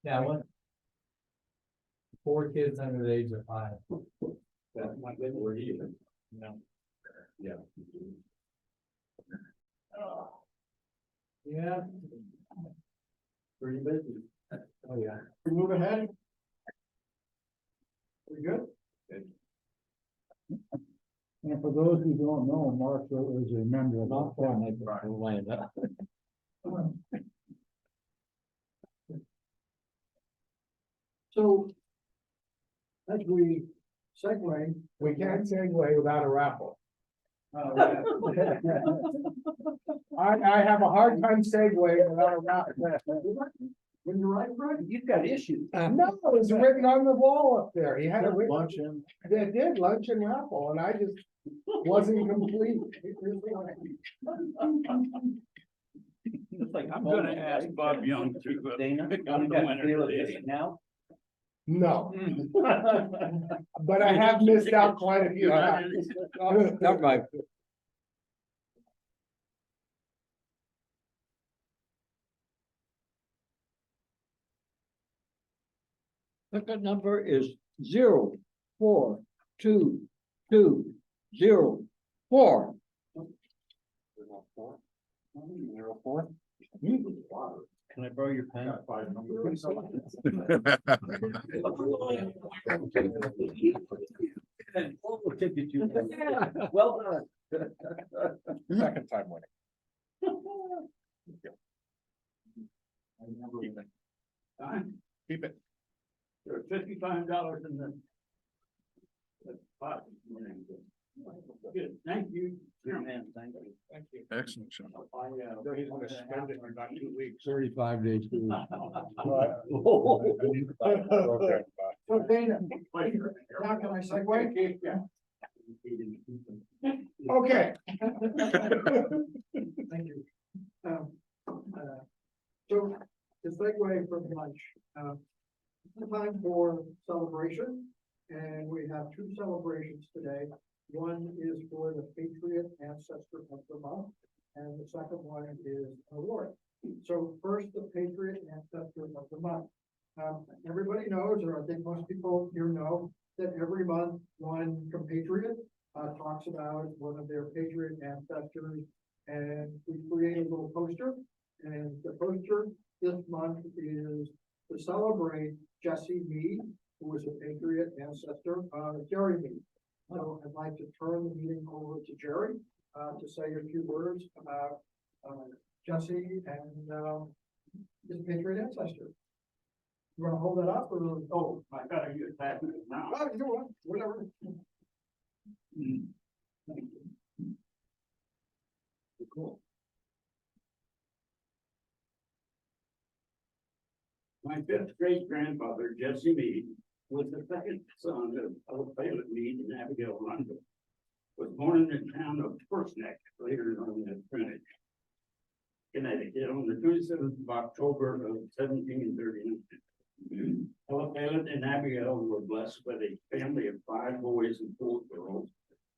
Yeah, what? 4 kids under the age of 5. That's not good word either. No. Yeah. Yeah. Pretty busy. Oh, yeah. We move ahead. We good? And for those who don't know, Marshall is a member of Not the fun, family. they land up. So. As we segue. We can't segue without a raffle. I have a hard time segueing without a raffle. When you're right, Fred? You've got issues. No, it was written on the wall up there. He had a written. Luncheon. They did lunch and raffle, and I just wasn't complete. It's like, I'm gonna ask Bob Young to, Dana, pick you up the got to winner deal with today. this now. No. But I have missed out quite a few times. Never mind. Ticket number is 04220. Can I borrow your pen? Well done. Second time winning. Keep it. There's $55 in the pot. Good, thank you. Man, thank you. Thank you. Excellent. Sean. So He's gonna spend it in about 2 weeks. 35 days. So Dana, now can I segue? Yeah. Okay. Thank you. So to segue from lunch, it's time for celebration, and we have 2 celebrations today. One is for the Patriot Ancestor of the Month, and the second one is an award. So first, the Patriot Ancestor of the Month. Everybody knows, or I think most people here know, that every month one compatriot talks about one of their Patriot ancestors, and we create a little poster. And the poster this month is to celebrate Jesse Meade, who was a Patriot ancestor of Jerry Meade. So I'd like to turn the meeting over to Jerry to say a few words about Jesse and his Patriot ancestor. You want to hold that up or? Oh, I gotta use that now. Oh, you know what, whatever. Thank you. Cool. My 5th great grandfather, Jesse Meade, was the second son of Violet Meade and Abigail Rundle. Was born in the town of First Neck, later known as Greenwich, Connecticut, on the 27th of October of 1739. Violet and Abigail were blessed with a family of 5 boys and 4 girls.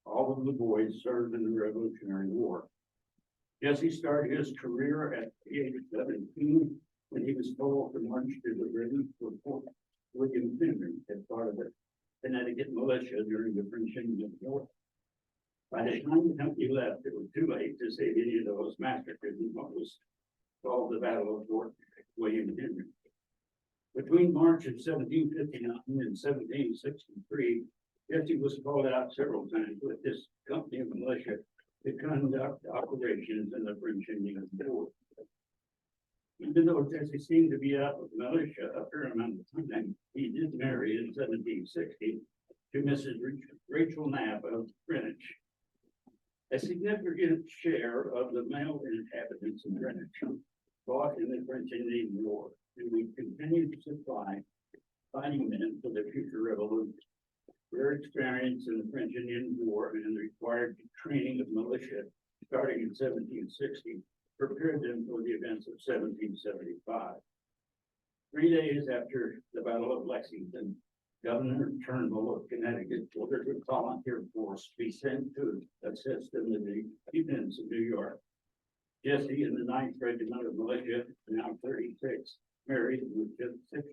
All of the boys served in the Revolutionary War. Jesse started his career at the age of 17 when he was told to march to the British for Fort William Henry as part of the Connecticut militia during the French Indian War. By the time the company left, it was too late to save any of those massacres in what was called the Battle of Fort William Henry. Between March of 1759 and 1763, Jesse was called out several times with this company of militia to conduct operations in the French Indian War. Even though Jesse seemed to be out with militia a fair amount of time, he did marry in 1760 to Mrs. Rachel Knapp of Greenwich. A significant share of the male inhabitants of Greenwich fought in the French Indian War, and we continued to supply fighting men for the future revolution. Their experience in the French Indian War and the required training of militia starting in 1760 prepared them for the events of 1775. 3 days after the Battle of Lexington, Governor Turnbull of Connecticut ordered a volunteer force to be sent to assist in the defense of New York. Jesse and the 9th Regiment of Militia, now 36, married with just 6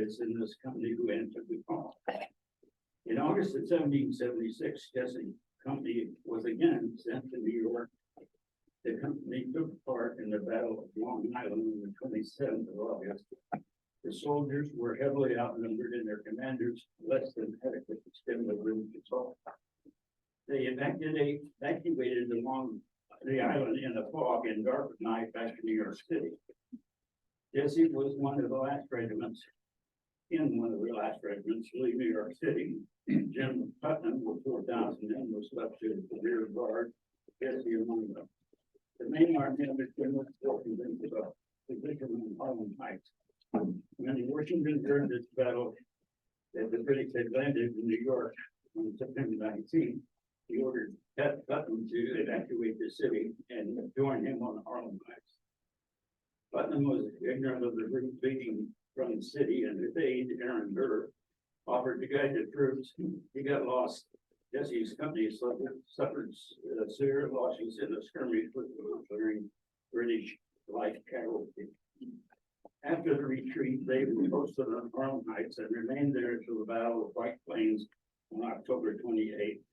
privates in this company who entered the call. In August of 1776, Jesse's company was again sent to New York. The company took part in the Battle of Long Island on the 27th of August. The soldiers were heavily outnumbered and their commanders less than adequate to stem the British assault. They evacuated along the island in a fog and dark night back to New York City. Jesse was one of the last regiments, to leave New York City. General Putnam, with 4,000 men, was left to the rear guard, Jesse among them. The main army under General Fortune into the position on Harlem Heights. When Washington heard this battle that the British had landed in New York on September 19th, he ordered Putnam to evacuate the city and join him on Harlem Heights. Putnam was ignorant of the route leading from the city, and his aide, Aaron Burr, offered to guide the troops. He got lost. Jesse's company suffered severe losses in a skirmish with the British light cavalry. After the retreat, they were posted on Harlem Heights and remained there until the Battle of White Plains on October 28th.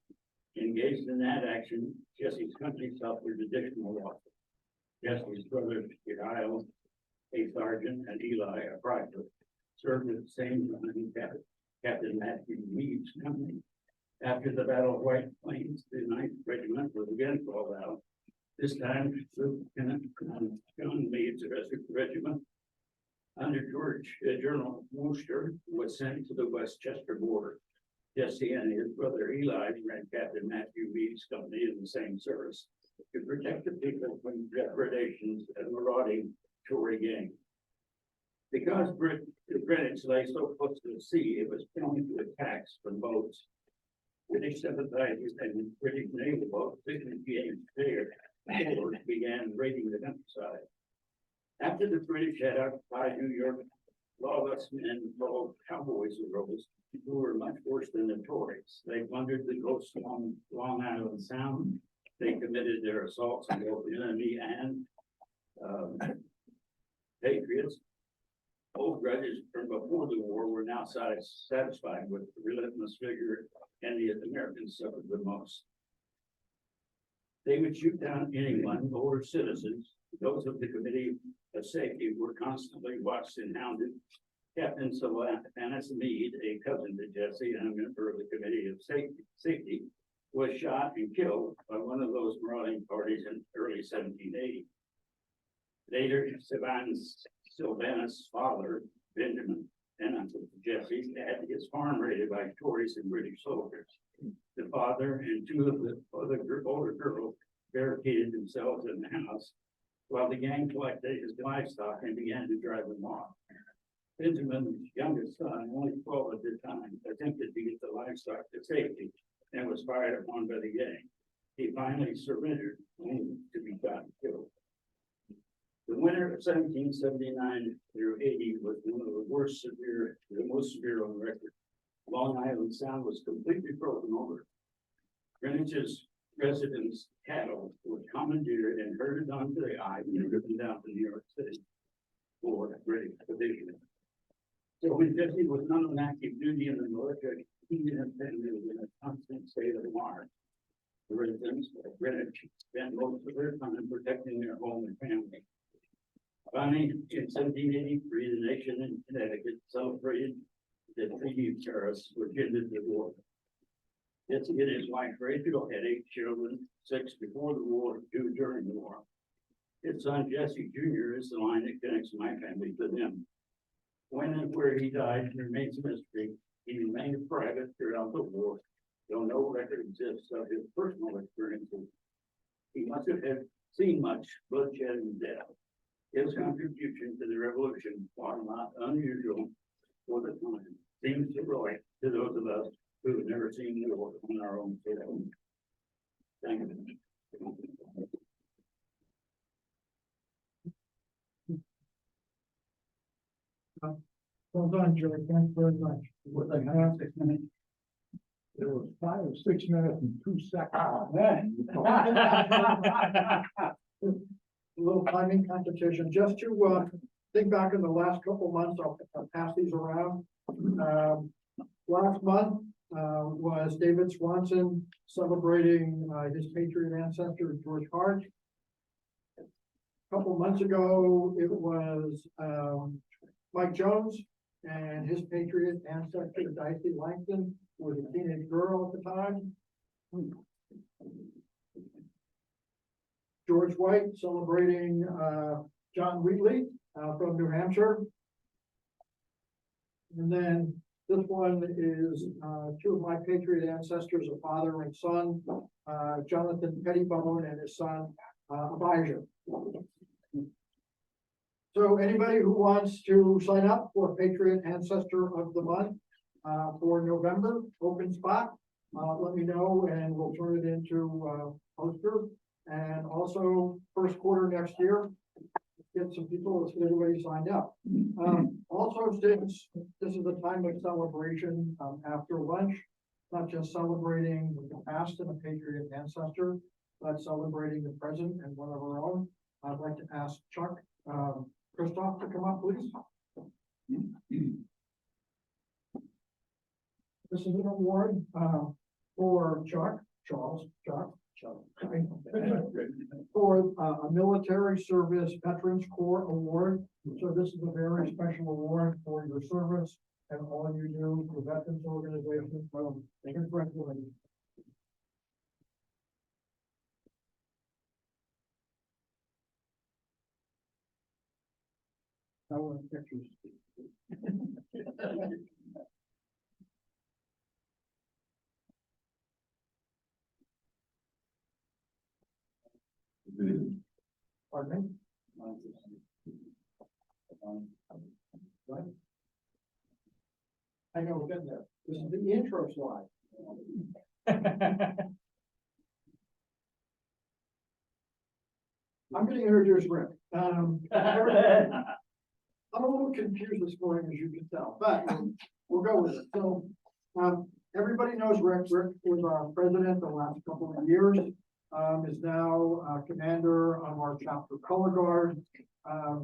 Engaged in that action, Jesse's company suffered additional losses. Jesse's brothers, Giles, a sergeant, and Eli, a private, served at the same time Captain Matthew Meade's company. After the Battle of White Plains, the 9th Regiment was again called out. This time, Lieutenant John Meade's regiment, under General Wooster, was sent to the Westchester border. Jesse and his brother Eli ran Captain Matthew Meade's company in the same service to protect the people from depredations and marauding Tory gang. Because Greenwich lay so close to the sea, it was prone to attacks from boats. British sympathizers and British naval boats began raiding the countryside. After the British had occupied New York, lawless men called cowboys arose, who were much worse than the Tories. They plundered the coast along Long Island Sound. They committed their assaults on both the enemy and patriots. Old grudges from before the war were now satisfied with the relentless vigor, and the Americans suffered the most. They would shoot down anyone or citizens. Those of the Committee of Safety were constantly watched and hounded. Captain Sylvanus Meade, a cousin to Jesse and a member of the Committee of Safety, was shot and killed by one of those marauding parties in early 1780. Later, Sylvanus' father, Benjamin, and uncle Jesse, had his farm raided by Tories and British soldiers. The father and two of the older girls barricaded themselves in the house, while the gang collected his livestock and began to drive them off. Benjamin's youngest son, only 12 at the time, attempted to get the livestock to safety and was fired upon by the gang. He finally surrendered, only to be shot and killed. The winter of 1779 through 80 was one of the most severe on record. Long Island Sound was completely frozen over. Greenwich's residents' cattle were commandeered and herded onto the island and driven down to New York City for British expedition. So when Jesse was not on active duty in the military, he and his family was in a constant state of alarm. The residents of Greenwich spent most of their time protecting their home and family. Finally, in 1783, the nation in Connecticut celebrated the Treaty of Paris, which ended the war. Jesse and his wife Rachel had 8 children, 6 before the war, 2 during the war. His son Jesse Jr. is the line that connects my family to them. When and where he died remains a mystery. He remained private throughout the war, though no record exists of his personal experiences. He must have seen much bloodshed and death. His contribution to the revolution, while not unusual for the time, seems heroic to those of us who have never seen war on our own soil. Thank you. Well done, Jerry. Thanks very much. Was like 6 minutes? There was 5 or 6 minutes and 2 seconds. A little timing competition, just to think back in the last couple of months, I'll pass these around. Last month, was David Swanson celebrating, his patriot ancestor, George Hart. A couple months ago, it was, Mike Jones and his patriot ancestor, Dicey Langton, was a teenage girl at the time. George White celebrating, John Wheatley, from New Hampshire. And then this one is, two of my patriot ancestors, a father and son, Jonathan Pettibone and his son, Abijah. So anybody who wants to sign up for Patriot Ancestor of the Month, for November, open spot, let me know and we'll turn it into a poster. And also first quarter next year, get some people, let's get everybody signed up. Also, since this is a time of celebration, after lunch, not just celebrating the past and a patriot ancestor, but celebrating the present and one of our own. I'd like to ask Chuck, Christoph to come up, please. This is an award, for Chuck, for a military service Veterans Corps Award. So this is a very special award for your service and all you do for veterans organizations. So congratulations. I want pictures. Pardon me? What? I know, we've been there. This is the intro slide. I'm gonna introduce Rick. I'm a little confused this morning, as you can tell, but we'll go with it. So, everybody knows Rick. Rick was our president the last couple of years. Is now commander of our chapter color guard,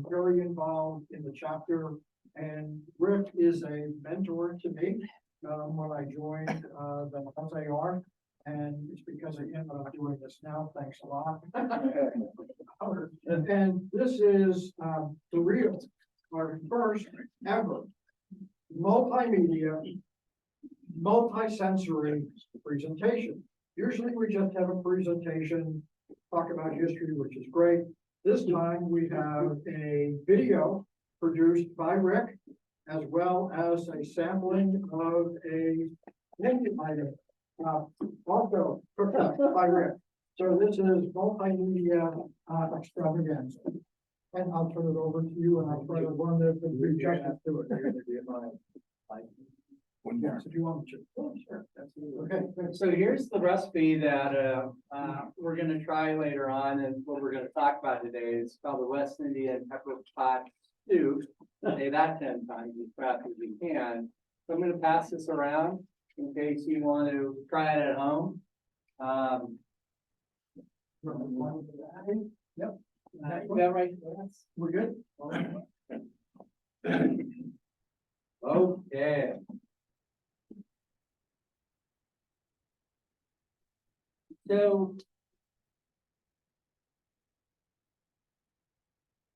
very involved in the chapter. And Rick is a mentor to me when I joined the SAR. And it's because of him that I'm doing this now. Thanks a lot. And this is the real, our first ever multimedia, multi-sensory presentation. Usually we just have a presentation, talk about history, which is great. This time we have a video produced by Rick, as well as a sampling of a menu item, also prepared by Rick. So this is multimedia extravaganza. And I'll turn it over to you, and I'll try to run this and reach out to it. Yes, if you want to. Oh, sure. Okay. So here's the recipe that we're gonna try later on, and what we're gonna talk about today is called the West Indian pepper pot stew. Say that 10 times as fast as you can. So I'm gonna pass this around in case you want to try it at home. Yep. You got right? We're good? Okay. So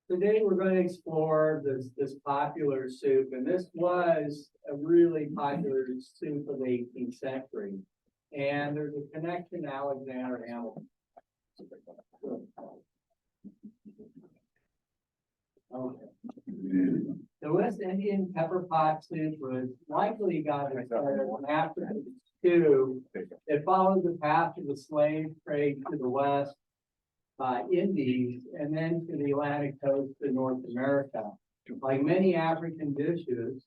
today we're going to explore this popular soup, and this was a really popular soup of the 18th century. And there's a connection to Alexander Hamilton. Okay. The West Indian pepper pot soup was likely got started after the stew. It followed the path of the slave trade to the West Indies and then to the Atlantic coast of North America. Like many African dishes,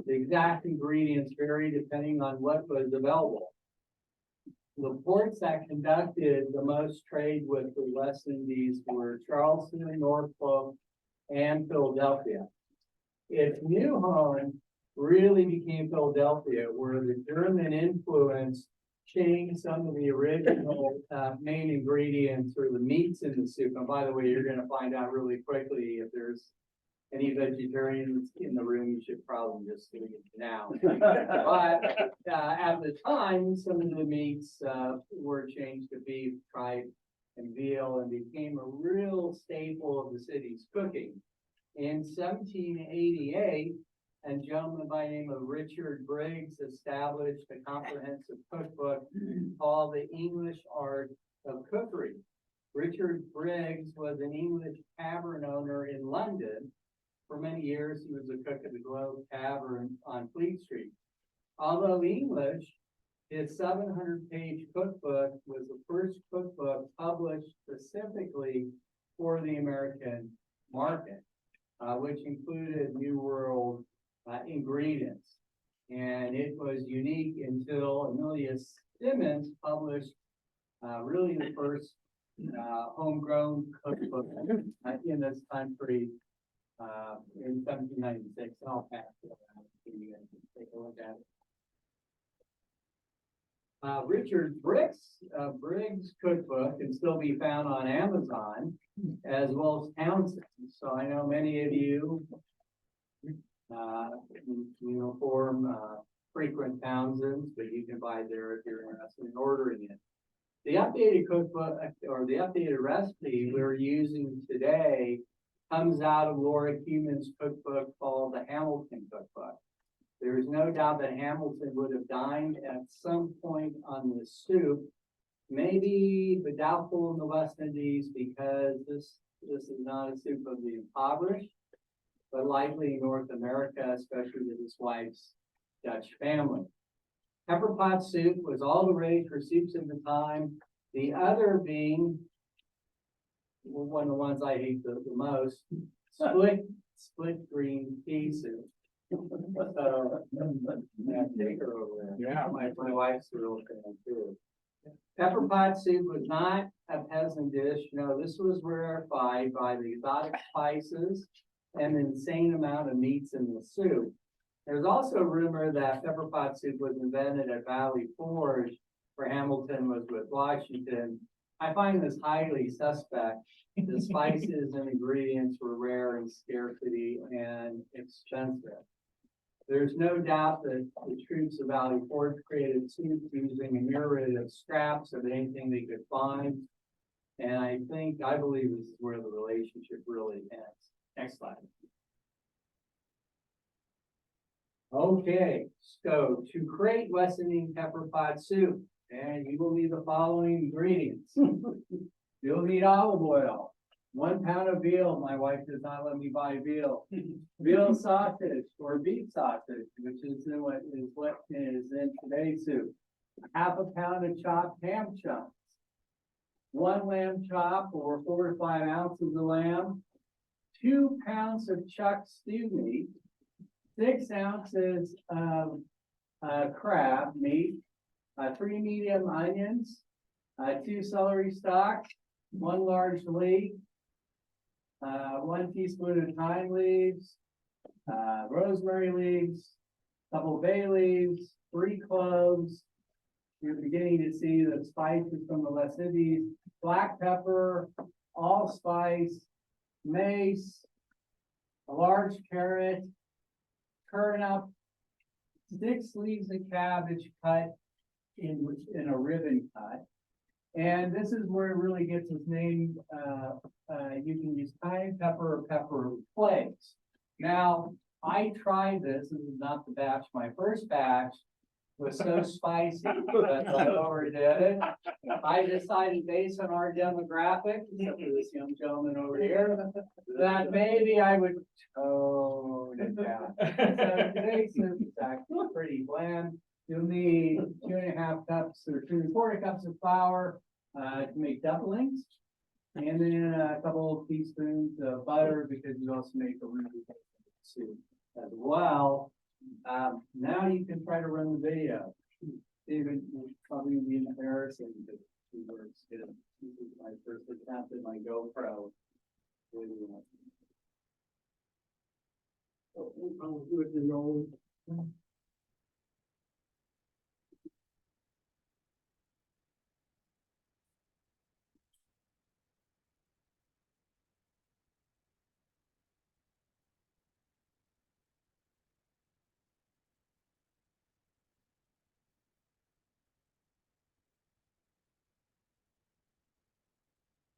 the exact ingredients vary depending on what was available. The ports that conducted the most trade with the West Indies were Charleston, Norfolk, and Philadelphia. Its new home really became Philadelphia, where the German influence changed some of the original main ingredients or the meats in the soup. And by the way, you're going to find out really quickly if there's any vegetarians in the room, you should probably just leave it now. But, at the time, some of the meats, were changed to beef, tripe, and veal, and became a real staple of the city's cooking. In 1788, a gentleman by the name of Richard Briggs established a comprehensive cookbook called The English Art of Cookery. Richard Briggs was an English tavern owner in London. For many years, he was a cook at the Globe Tavern on Fleet Street. Although English, his 700-page cookbook was the first cookbook published specifically for the American market, which included New World ingredients. And it was unique until Amelia Simmons published really the first homegrown cookbook in this country in 1796. And I'll pass it around so you guys can take a look at it. Richard Briggs cookbook can still be found on Amazon as well as Townsend. So I know many of you form frequent Townsends, but you can buy there if you're interested in ordering it. The updated cookbook or the updated recipe we're using today comes out of Laura Cuman's cookbook called the Hamilton Cookbook. There is no doubt that Hamilton would have dined at some point on this soup, maybe, but doubtful in the West Indies because this is not a soup of the impoverished, but likely in North America, especially with his wife's Dutch family. Pepper pot soup was all the rage for soups at the time. The other being one of the ones I hate the most, split green pea soup. So, yeah, take her over there. Yeah. My wife's a real fan too. Pepper pot soup was not a peasant dish. No, this was rarefied by the exotic spices and an insane amount of meats in the soup. There's also a rumor that pepper pot soup was invented at Valley Forge, where Hamilton was with Washington. I find this highly suspect. The spices and ingredients were rare in scarcity and expensive. There's no doubt that the troops of Valley Forge created soup using a myriad of scraps of anything they could find. And I believe this is where the relationship really ends. Next slide. Okay, so to create West Indian pepper pot soup, and you will need the following ingredients. You'll need olive oil, 1 pound of veal. My wife does not let me buy veal. Veal sausage or beef sausage, which is what is in today's soup. 1/2 pound of chopped ham chunks. 1 lamb chop or 4 to 5 ounces of lamb. 2 pounds of chuck stew meat. 6 ounces of crab meat. 3 medium onions. 2 celery stalks. 1 large leek. 1 teaspoon of thyme leaves, rosemary leaves, couple bay leaves, 3 cloves. You're beginning to see the spices from the West Indies, black pepper, allspice, mace, a large carrot, turnip, 6 leaves of cabbage cut in a ribbon cut. And this is where it really gets its name. You can use cayenne pepper or pepper flakes. Now, I tried this. This is not the batch. My first batch was so spicy that I overdid it. I decided, based on our demographic, except for this young gentleman over here, that maybe I would tone it down. So today's soup is actually pretty bland. You'll need 2.5 cups or 2 1/4 cups of flour to make dumplings, and then a couple of teaspoons of butter because you also make a really good soup as well. Now you can try to run the video. David will probably be embarrassing because he works good. This is my first attempt at my GoPro video. I'll do it in the old.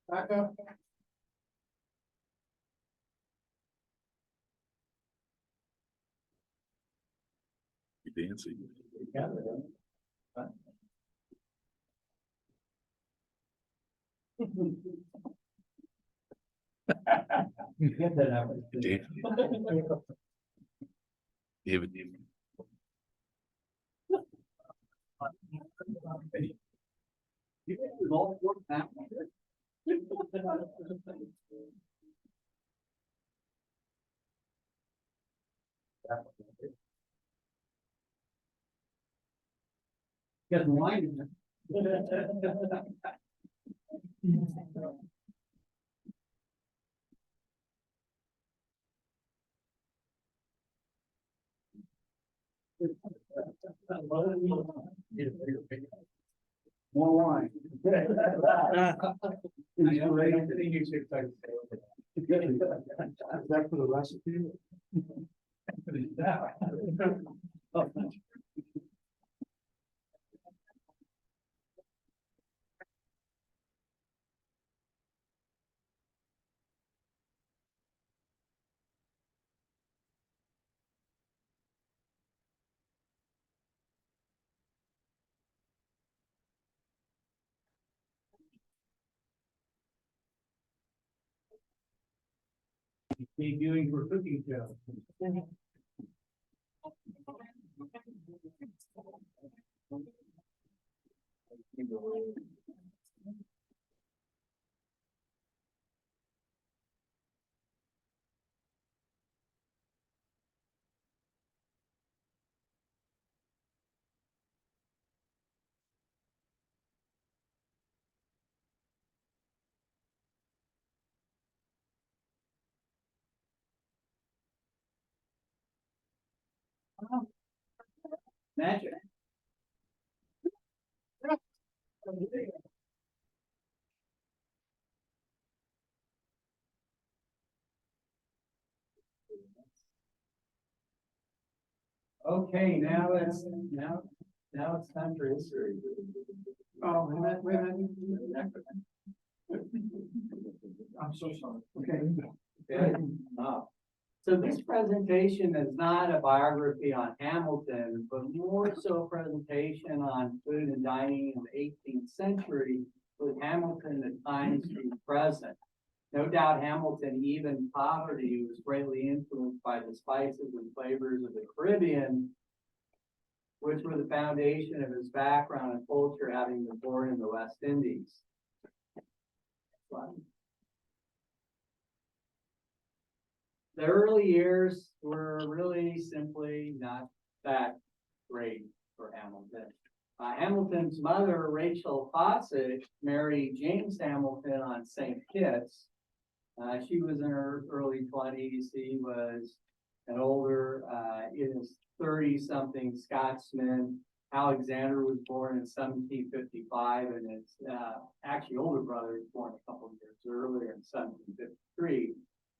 Back up. Dancing. Get that out. David. It all worked out. Get wine in there. More wine. I think you should start Is that for the recipe? debuting for cooking show. Magic. Okay, now it's time for history. Oh, wait a minute. I'm so sorry. Okay. Okay. So this presentation is not a biography on Hamilton, but more so a presentation on food and dining in the 18th century with Hamilton at times to present. No doubt Hamilton, even poverty, was greatly influenced by the spices and flavors of the Caribbean, which were the foundation of his background and culture, having been born in the West Indies. The early years were really simply not that great for Hamilton. Hamilton's mother, Rachel Fawcett, married James Hamilton on St. Kitts. She was in her early 20s. He was an older, in his 30-something Scotsman. Alexander was born in 1755, and his actually older brother was born a couple of years earlier in 1753.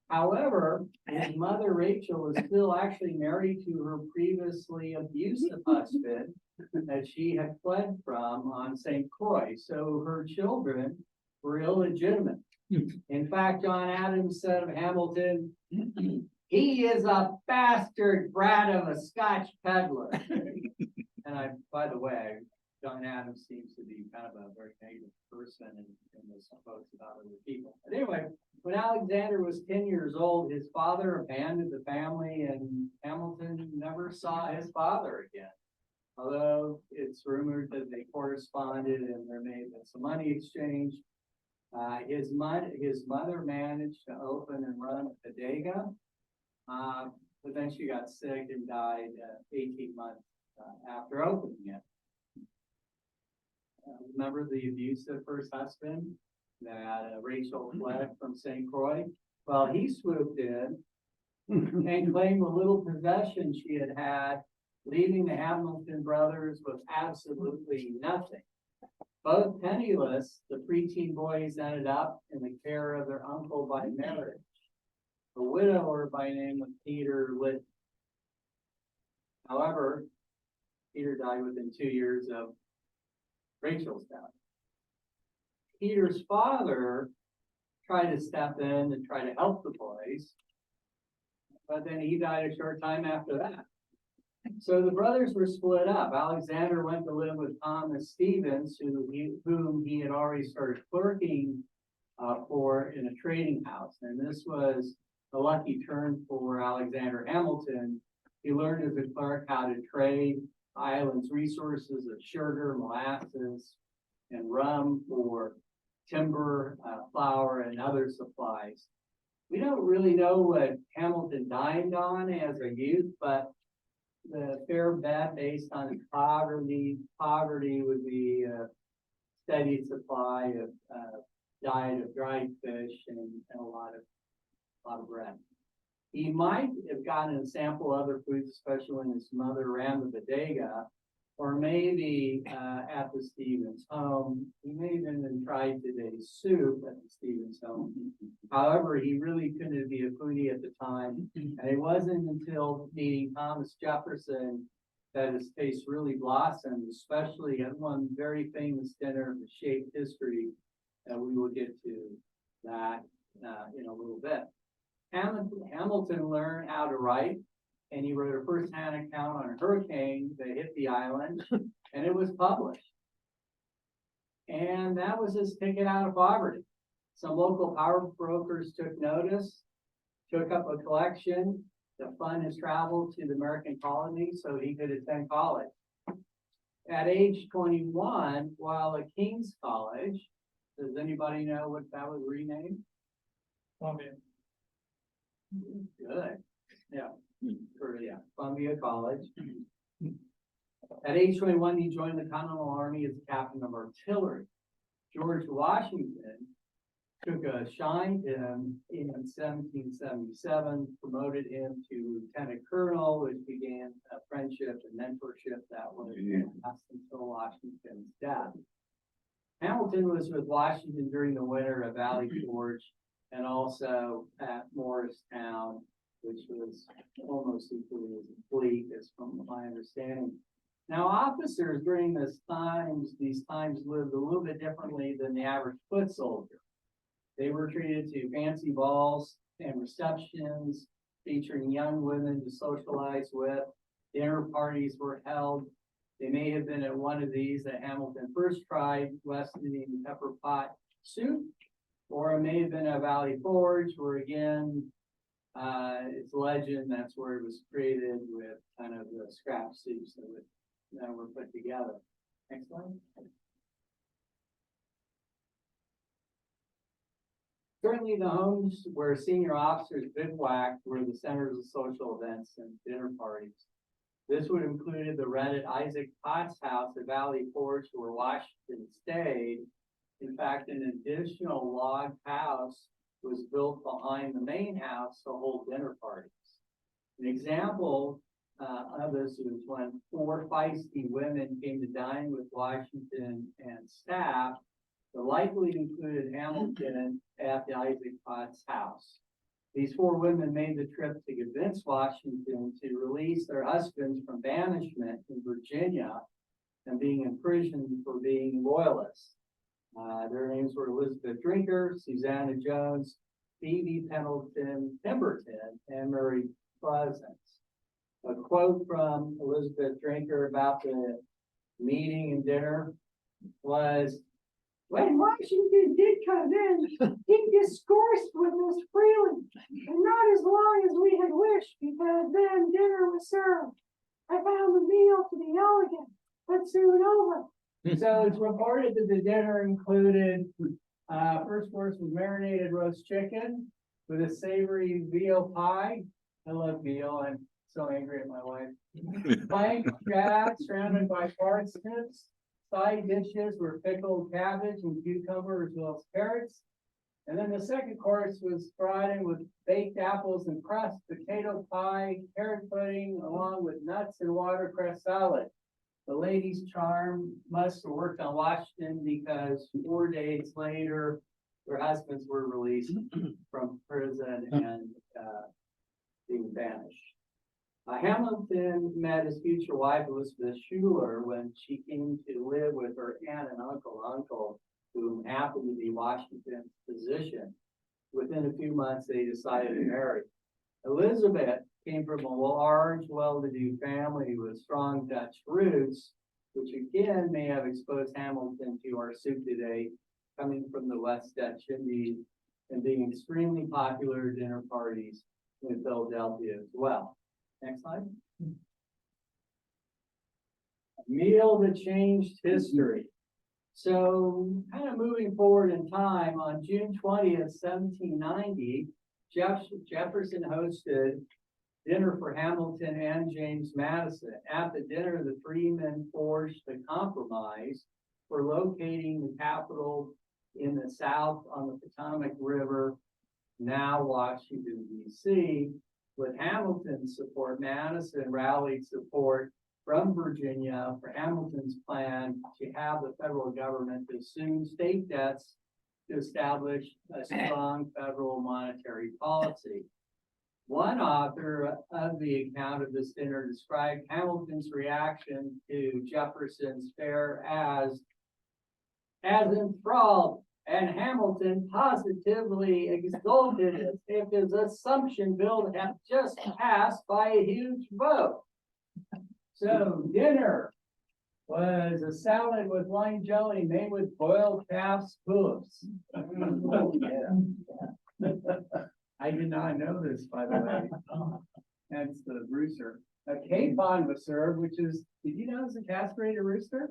However, his mother Rachel was still actually married to her previously abusive husband that she had fled from on St. Croix. So her children were illegitimate. In fact, John Adams said of Hamilton, he is a bastard brat of a Scotch peddler. And by the way, John Adams seems to be kind of a very negative person in this post about other people. But anyway, when Alexander was 10 years old, his father abandoned the family and Hamilton never saw his father again. Although it's rumored that they corresponded and there may have been some money exchanged. His mother managed to open and run a bodega, but then she got sick and died 18 months after opening it. Remember the abusive first husband that Rachel fled from St. Croix? Well, he swooped in and claimed the little possession she had had, leaving the Hamilton brothers with absolutely nothing. Both penniless, the preteen boys ended up in the care of their uncle by marriage, a widower by name of Peter Lytton. However, Peter died within 2 years of Rachel's death. Peter's father try to step in and try to help the boys. But then he died a short time after that. So the brothers were split up. Alexander went to live with Thomas Stevens, whom he had already started clerking for in a trading house. And this was a lucky turn for Alexander Hamilton. He learned as a clerk how to trade the island's resources of sugar, molasses, and rum for timber, flour, and other supplies. We don't really know what Hamilton dined on as a youth, but the fair bet based on his poverty would be a steady supply of diet of dried fish and a lot of bread. He might have gotten a sample of other foods, especially when his mother ran the bodega, or maybe at the Stevens home. He may have even tried today's soup at the Stevens home. However, he really couldn't be a foodie at the time, and it wasn't until meeting Thomas Jefferson that his taste really blossomed, especially at one very famous dinner that shaped history, and we will get to that in a little bit. Hamilton learned how to write, and he wrote a first-hand account on a hurricane that hit the island, and it was published. And that was his ticket out of poverty. Some local power brokers took notice, took up a collection to fund his travel to the American colonies so he could attend college. At age 21, while at King's College, does anybody know what that was renamed? Columbia. Good. Yeah. Columbia College. At age 21, he joined the Continental Army as a captain of artillery. George Washington took a shine to him in 1777, promoted him to lieutenant colonel, which began a friendship and mentorship that would last until Washington's death. Hamilton was with Washington during the winter at Valley Forge and also at Morristown, which was almost equally as bleak as from my understanding. Now, officers during these times lived a little bit differently than the average foot soldier. They were treated to fancy balls and receptions featuring young women to socialize with. Dinner parties were held. They may have been at one of these that Hamilton first tried West Indian pepper pot soup, or it may have been at Valley Forge, where again, it's legend that's where it was created with kind of the scrap soups that were put together. Next one. Certainly the homes where senior officers bivouacked were the centers of social events and dinner parties. This would include the rented Isaac Potts house at Valley Forge where Washington stayed. In fact, an additional log house was built behind the main house to hold dinner parties. An example of this was when 4 feisty women came to dine with Washington and staff. The likely included Hamilton at the Isaac Potts house. These 4 women made the trip to convince Washington to release their husbands from banishment in Virginia and being imprisoned for being loyalists. Their names were Elizabeth Drinker, Susanna Jones, Phoebe Pendleton Pemberton, and Mary Pleasance. A quote from Elizabeth Drinker about the meeting and dinner was, "When Washington did come in, he discoursed with us freely, and not as long as we had wished, because then dinner was served. I found the meal to be elegant, but soon over." So it's reported that the dinner included, first course was marinated roast chicken with a savory veal pie. I love veal. I'm so angry at my wife. Planked shad surrounded by parsnips. Side dishes were pickled cabbage and cucumber as well as carrots. And then the second course was fried with baked apples and crust, potato pie, carrot pudding, along with nuts and watercress salad. The ladies' charm must have worked on Washington because 4 days later, their husbands were released from prison and being banished. Hamilton met his future wife, Elizabeth Schuler, when she came to live with her aunt and uncle, who happened to be Washington's physician. within a few months, they decided to marry. Elizabeth came from a large, well-to-do family with strong Dutch roots, which again may have exposed Hamilton to our soup today, coming from the West Dutch Indies and being extremely popular at dinner parties in Philadelphia as well. Next slide. A meal that changed history. So kind of moving forward in time, on June 20th, 1790, Jefferson hosted dinner for Hamilton and James Madison. At the dinner, the three men forged a compromise for locating the capital in the south on the Potomac River, now Washington, D.C. With Hamilton's support, Madison rallied support from Virginia for Hamilton's plan to have the federal government assume state debts to establish a strong federal monetary policy. One author of the account of this dinner described Hamilton's reaction to Jefferson's fare as enthralled, and Hamilton positively exulted as if his assumption bill had just passed by a huge vote. So dinner was a salad with wine jelly made with boiled calf's hooves. I did not know this, by the way. That's the rooster. A capon was served, which is, did you know it's a castrated rooster?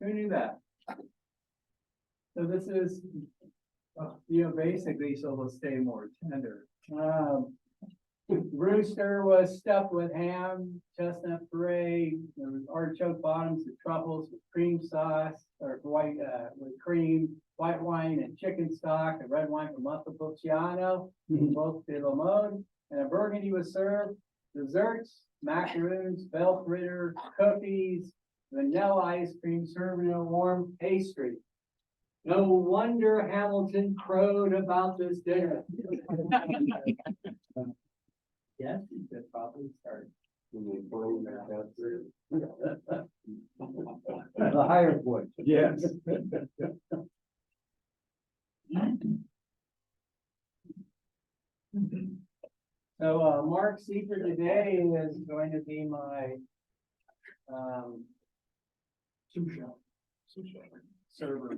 Who knew that? So this is, basically so they'll stay more tender. Rooster was stuffed with ham, chestnut puree, there was artichoke bottoms with truffles with cream sauce, or white, with cream, white wine and chicken stock, and red wine from Montepulciano, both de la mode, and a burgundy was served. Desserts, macaroons, bell fritter, cookies, vanilla ice cream served in a warm pastry. No wonder Hamilton crowed about this dinner. Yes, you could probably start. The higher voice. Yes. So, Mark's secret today is going to be my, sous chef. Server.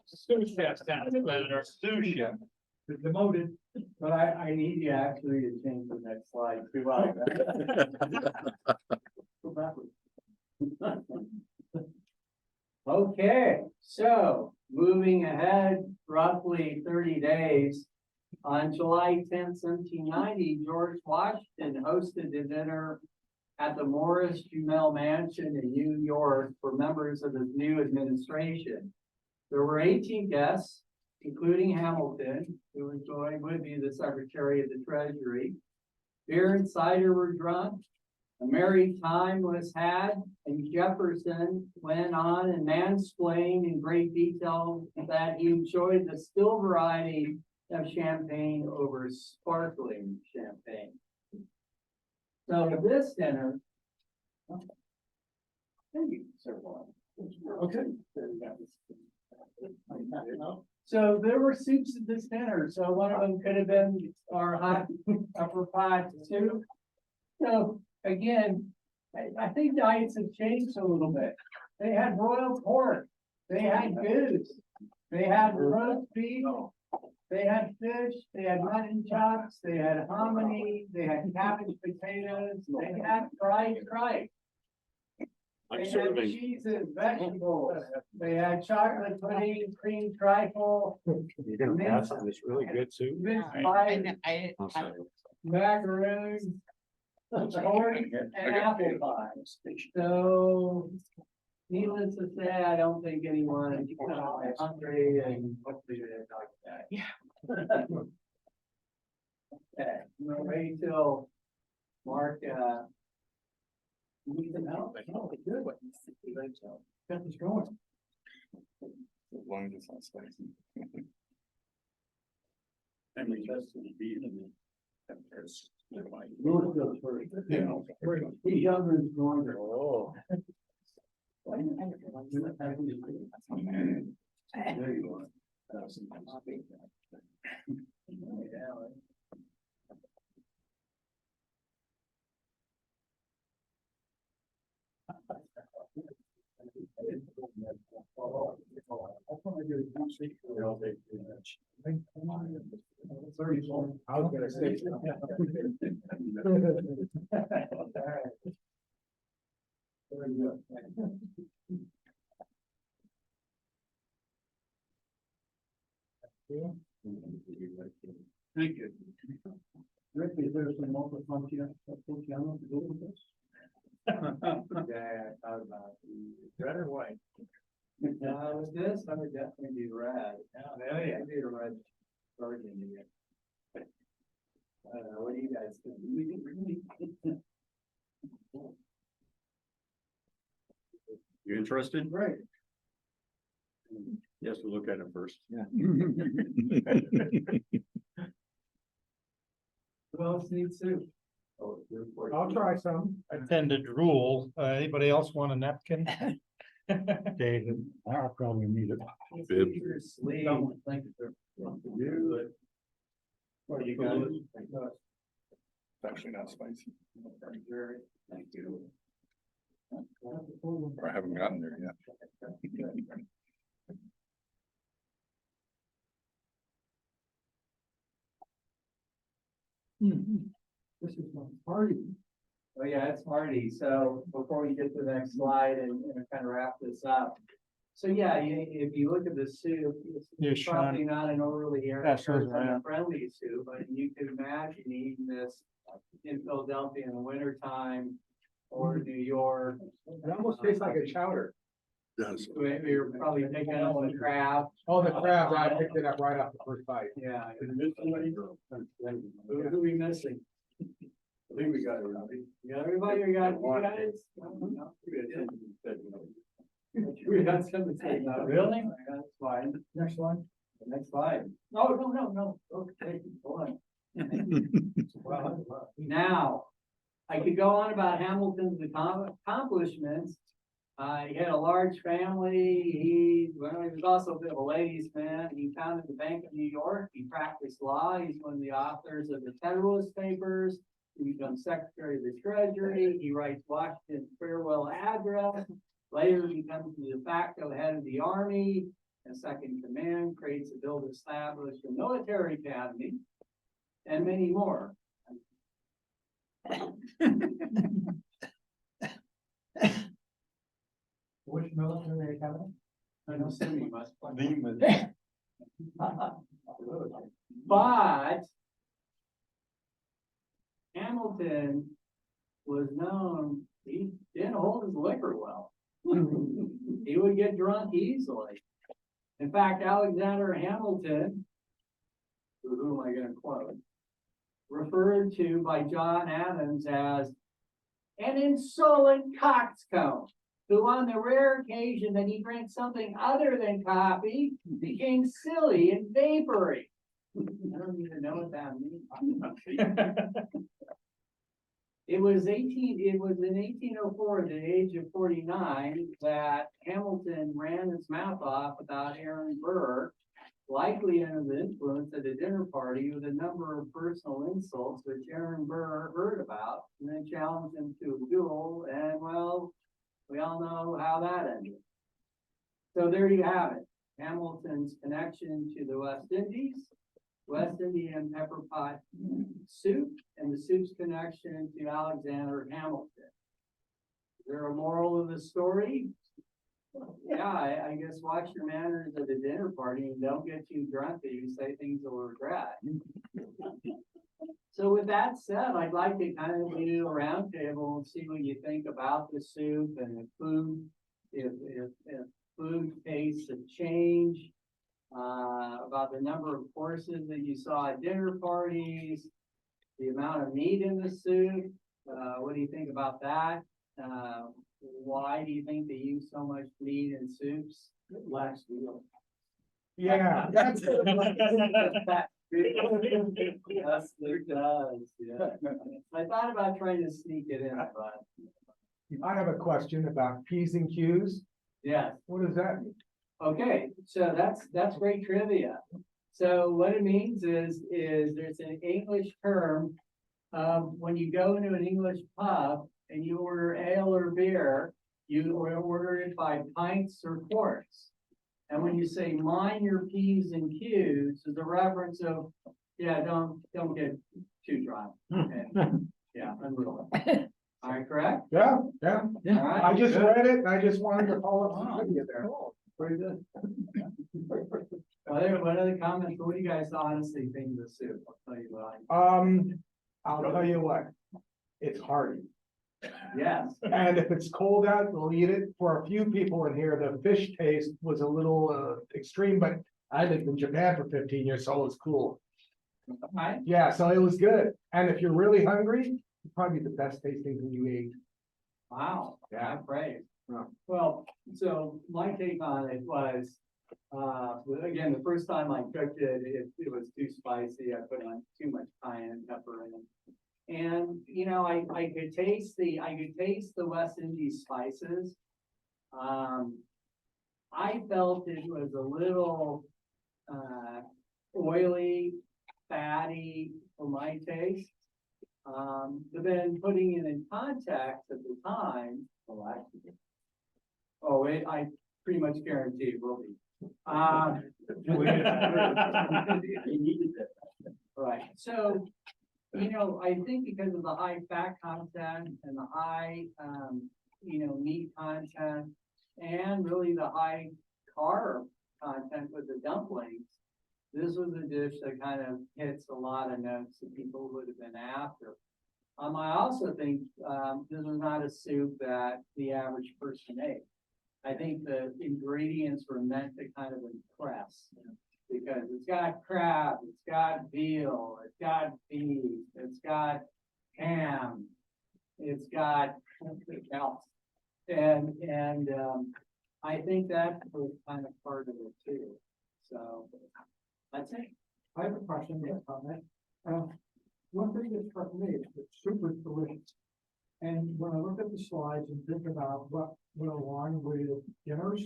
Sous chef sounds better. Sous chef. Demoted. But I need you actually to change the next slide too. Go backwards. Okay, so moving ahead roughly 30 days, on July 10th, 1790, George Washington hosted a dinner at the Morris Jumel Mansion in New York for members of his new administration. There were 18 guests, including Hamilton, who would be the Secretary of the Treasury. Beer and cider were drunk. A merry time was had, and Jefferson went on and mansplained in great detail that he enjoyed the still variety of champagne over sparkling champagne. So this dinner, Okay. So there were soups at this dinner. So one of them could have been our hot upper pot soup. So again, I think diets have changed a little bit. They had broiled pork, they had goose, they had roast beef, they had fish, they had mutton chops, they had hominy, they had cabbage potatoes, they had fried tripe. They had cheeses, vegetables, they had chocolate pudding, cream trifle, You're gonna pass on this really good soup? mince pies, I'm sorry. macaroons, corn, and apple pies. So, needless to say, I don't think anyone is hungry, and hopefully they're not that. Yeah. Okay, we'll wait till Mark, we can help. Oh, good. Got this going. Long as it's not spicy. And we just be in Louis goes first. He's younger and stronger. Oh. There you are. I was gonna say. Very good. Thank you. Rick, is there some multifunction, to go with this? Yeah, I thought about it. Red or white? With this, I would definitely be red. Oh, yeah. I'd be a red burgundy. I don't know, what do you guys think? You interested? Right. Yes, we'll look at it first. Who else needs soup? I'll try some. I tend to drool. Anybody else want a napkin? David, I'll probably need it. Bib. Sleep. Thank you, sir. What you got? It's actually not spicy. Thank you. Or I haven't gotten there yet. This is my party. Oh, yeah, it's Marty. So before we get to the next slide and kind of wrap this up. So yeah, if you look at the soup, Yeah, it's probably not an overly Pass those around. friendly soup, but you can imagine eating this in Philadelphia in the wintertime or New York. It almost tastes like a chowder. Does. You're probably picking up the crab. Oh, the crab, I picked it up right off the first bite. Yeah. Who are we missing? I think we got it, Robbie. You got everybody, you got, you guys? We got something to say, not really? That's fine. Next one. Next slide. No, no. Okay, hold on. Now, I could go on about Hamilton's accomplishments. He had a large family. He was also a bit of a ladies' man. He founded the Bank of New York. He practiced law. He's one of the authors of the Federalist Papers. He becomes Secretary of the Treasury. He writes Washington's farewell address. Later becomes the de facto head of the Army and second command, creates a bill to establish a military academy, and many more. Which military academy? I'm assuming you must. The But Hamilton was known, he didn't hold his liquor well. He would get drunk easily. In fact, Alexander Hamilton, who am I gonna quote? Referred to by John Adams as an insolent coxcomb, who on the rare occasion that he drank something other than coffee, became silly and vapory. I don't even know what that means. It was in 1804, at the age of 49, that Hamilton ran his mouth off about Aaron Burr, likely under the influence at a dinner party with a number of personal insults which Aaron Burr heard about, and then challenged him to a duel, and well, we all know how that ended. So there you have it. Hamilton's connection to the West Indies, West Indian pepper pot soup, and the soup's connection to Alexander Hamilton. Is there a moral of the story? Yeah, I guess watch your manners at a dinner party and don't get too drunk that you say things you'll regret. So with that said, I'd like to kind of do a roundtable and see what you think about the soup and the food, if food tastes have changed, about the number of courses that you saw at dinner parties, the amount of meat in the soup. What do you think about that? Why do you think they use so much meat in soups? It lacks meal. Yeah, that's it. Yes, it does, yeah. I thought about trying to sneak it in, but I have a question about P's and Q's. yes. What does that mean? Okay, so that's great trivia. So what it means is there's an English term. When you go into an English pub and you order ale or beer, you order it by pints or quarts. And when you say mind your P's and Q's, is a reference of, yeah, don't get too drunk. Okay. Yeah, unreal. All right, correct? Yeah. All right. I just read it and I just wanted to follow up some trivia there. Pretty good. What are the comments? What do you guys honestly think of the soup? I'll tell you what. I'll tell you what, it's hearty. Yes. And if it's cold out, we'll eat it. For a few people in here, the fish taste was a little extreme, but I lived in Japan for 15 years, so it was cool. Right. Yeah, so it was good. And if you're really hungry, it's probably the best tasting thing you ate. Wow. Yeah. Praise. Yeah. Well, so my take on it was, again, the first time I cooked it, it was too spicy. I put on too much cayenne pepper in it. And, you know, I could taste the West Indies spices. I felt it was a little, oily, fatty for my taste. But then putting it in context at the time, I pretty much guarantee it will be. Right, so, you know, I think because of the high fat content and the high, meat content and really the high carb content with the dumplings, this was a dish that kind of hits a lot of notes that people would have been after. I also think this was not a soup that the average person ate. I think the ingredients were meant to kind of impress, because it's got crab, it's got veal, it's got beef, it's got ham, it's got something else. And I think that was kind of part of it too. So that's it. I have a question, yes, comment. One thing that struck me is that soup is delicious. And when I look at the slides and think about what went along with dinners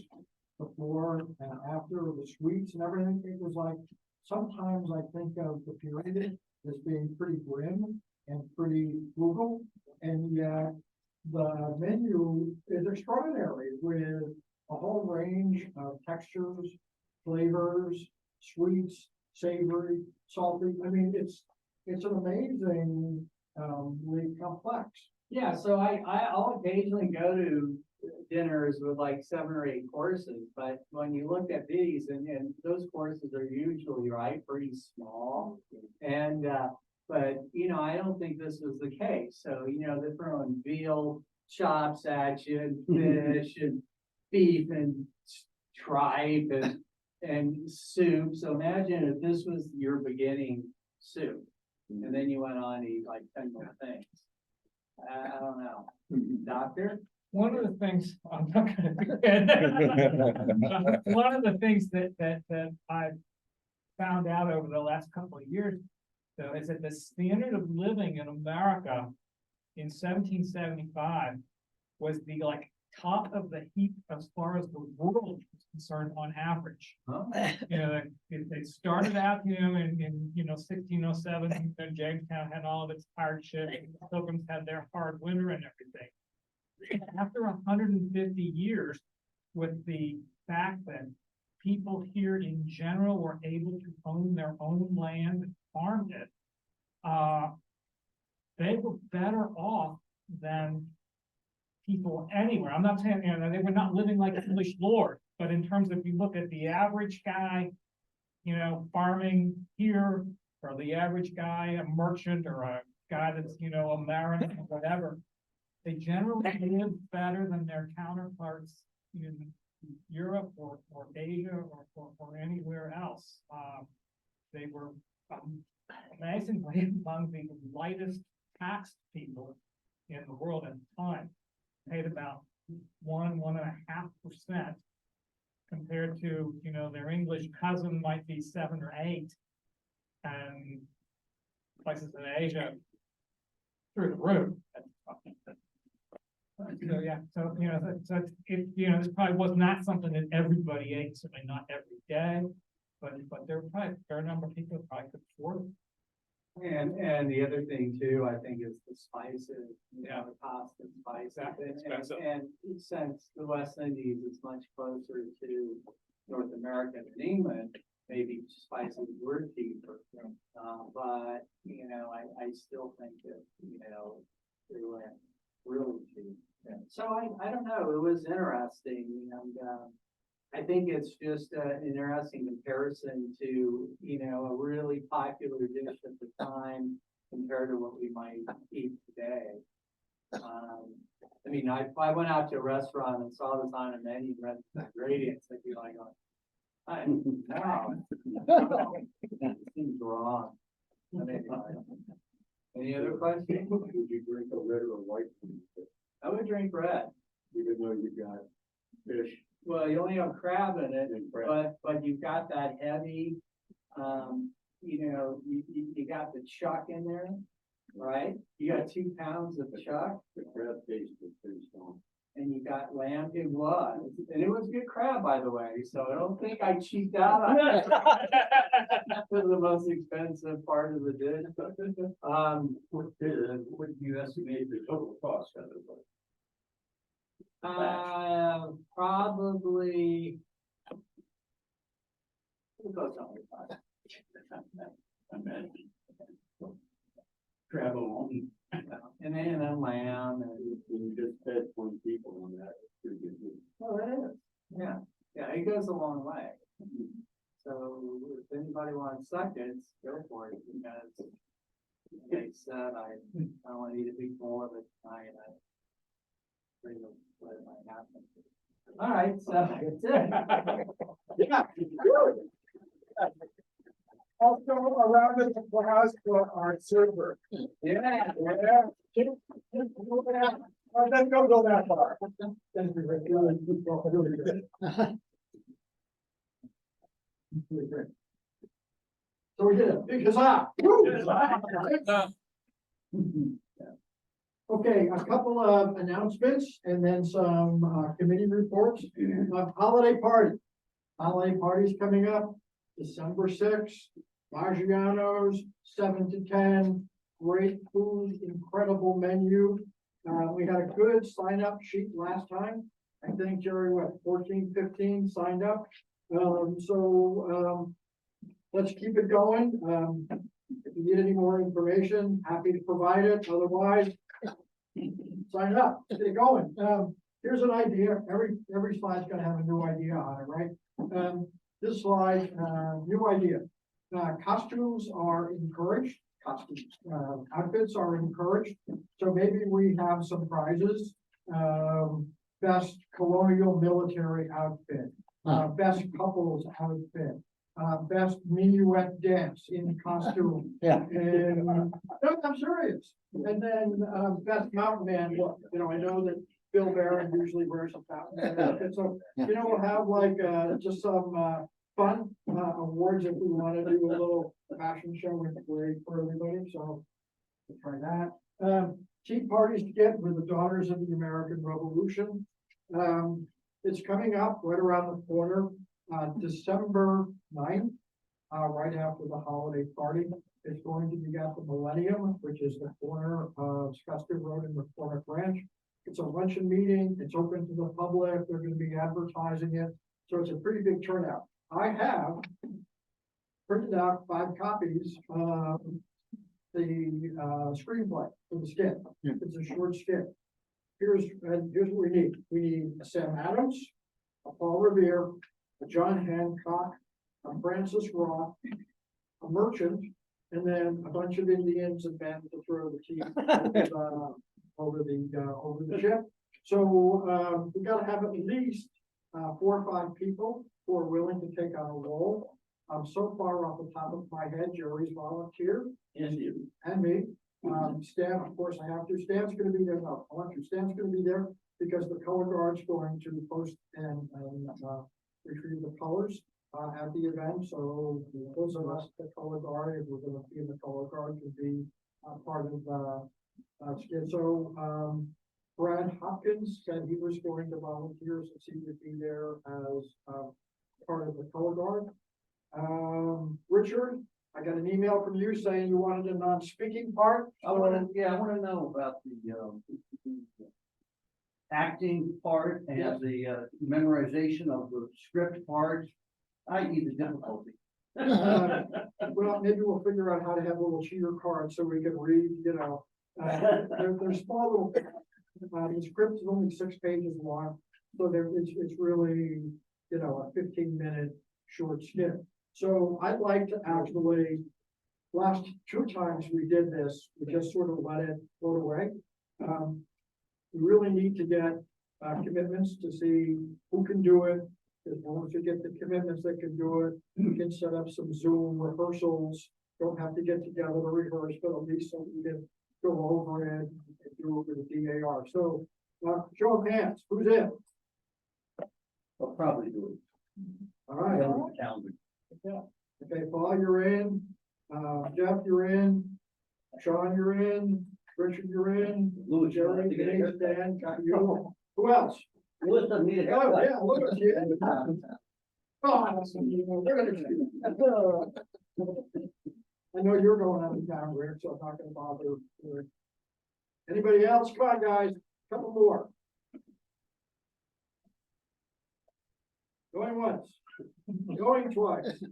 before and after the sweets and everything, it was like, sometimes I think of the period as being pretty grim and pretty frugal, and yet the menu is extraordinary with a whole range of textures, flavors, sweets, savory, salty. I mean, it's an amazing, complex. Yeah, so I'll occasionally go to dinners with like 7 or 8 courses, but when you look at these and those courses are usually pretty small. And but you know, I don't think this was the case. So, you know, they're throwing veal chops at you and fish and beef and tripe and soup. So imagine if this was your beginning soup and then you went on to eat like 10 more things. I don't know. Doctor? One of the things, I'm not gonna do it. One of the things that I found out over the last couple of years, though, is that the standard of living in America in 1775 was the top of the heap as far as the world is concerned on average. Huh? You know, it started out, in 1607, Jamestown had all of its hardship, the Pilgrims had their hard winter and everything. After 150 years, with the fact that people here in general were able to own their own land and farm it, they were better off than people anywhere. I'm not saying, they were not living like English lords, but in terms of, if you look at the average guy, farming here, or the average guy, a merchant, or a guy that's, a mariner or whatever, they generally live better than their counterparts in Europe or Asia or anywhere else. They were amazingly among the lightest taxed people in the world at the time. Paid about 1.5% compared to, their English cousin might be 7 or 8, and places in Asia through the roof. So, yeah, so, this probably was not something that everybody ate, certainly not every day. But there were probably a fair number of people that probably could afford it. And the other thing too, I think is the spices, the cost of spices. Exactly, And- expensive. And since the West Indies is much closer to North America than England, maybe spices were cheaper. But, I still think that, they were really cheap. So I don't know, it was interesting, and, I think it's just an interesting comparison to, a really popular dish at the time compared to what we might eat today. If I went out to a restaurant and saw this on a menu, and read the ingredients, I'd be like, no, it seems wrong. Any other questions? Would you drink a red or white? I would drink red. Even though you got fish Well, you only have crab in it, and crab. but you've got that heavy, you got the chuck in there, right? You got 2 pounds of chuck, The crab taste is pretty strong. and you got lamb, it was, and it was good crab, by the way, so I don't think I cheaped out on it. That was the most expensive part of the dish. What do you estimate the total cost of it? Probably. It goes on with that. Crab alone. And then lamb and, You just fed 20 people on that, it's pretty good. well, it is, yeah, it goes a long way. So if anybody wants seconds, go for it, because like I said, I don't want to eat a big bowl of it tonight. Afraid of what might happen. All right, so that's it. Yeah. Also around the applause for our server. Yeah. Then don't go that far. So we did a big huzzah. Okay, a couple of announcements and then some committee reports. Holiday party. Holiday party's coming up December 6th. Maggiano's, 7 to 10. Great food, incredible menu. We had a good sign up sheet last time. I think Jerry, 14, 15 signed up. Let's keep it going. If you need any more information, happy to provide it. Otherwise, sign up, get it going. Here's an idea. Every slide's gonna have a new idea on it, right? This slide, new idea. Costumes are encouraged. Outfits are encouraged. So maybe we have some prizes. Best colonial military outfit, best couples outfit, best minuet dance in costume. Yeah. And, no, I'm serious. And then, best mountain man look, I know that Bill Barron usually wears a mountain man outfit, so, we'll have like, just some, fun, awards if we wanna do a little fashion show with for everybody, so. We'll try that. Tea parties to get with the Daughters of the American Revolution. It's coming up right around the corner, December 9th, right after the holiday party. It's going to be at the Millennium, which is the corner of Scottsdale Road and McCormick Ranch. It's a luncheon meeting. It's open to the public. They're going to be advertising it. So it's a pretty big turnout. I have printed out 5 copies of the screenplay for the skit. It's a short skit. Here's what we need. We need a Sam Adams, a Paul Revere, a John Hancock, a Francis Roth, a merchant, and then a bunch of Indians and men to throw the tea over the ship. So we got to have at least 4 or 5 people who are willing to take on a role. So far off the top of my head, Jerry's volunteered. And me. Stan, of course, I have to. Stan's gonna be there. No, I want to. Stan's gonna be there because the color guard's going to post and retrieve the colors at the event. So those of us, the color guard, if we're gonna be in the color guard, could be part of skit. So Brad Hopkins said he was going to volunteer since he would be there as, part of the color guard. Richard, I got an email from you saying you wanted a non-speaking part. I wanna know about the acting part Yes. and the memorization of the script part, i.e. the difficulty. Well, maybe we'll figure out how to have little cheater cards so we can read, they're small little, the script is only 6 pages long, so it's really, a 15-minute short skit. So I'd like to actually, last 2 times we did this, we just sort of let it float away. We really need to get, commitments to see who can do it. As long as we get the commitments that can do it, we can set up some Zoom rehearsals. Don't have to get together to rehearse, but at least so we can go over it and do it with the DAR. So, show of hands, who's in? I'll probably do it. All right. Calendar. Okay, Paul, you're in. Jeff, you're in. Sean, you're in. Richard, you're in. Louis, you'll have Jerry, to get a Denise, haircut. Dan, you. Who else? Louis doesn't need a Oh, haircut. yeah, look at you. Oh, they're gonna- I know you're going out of town, Rick, so I'm not gonna bother. Anybody else? Come on, guys, couple more. Going once, going twice.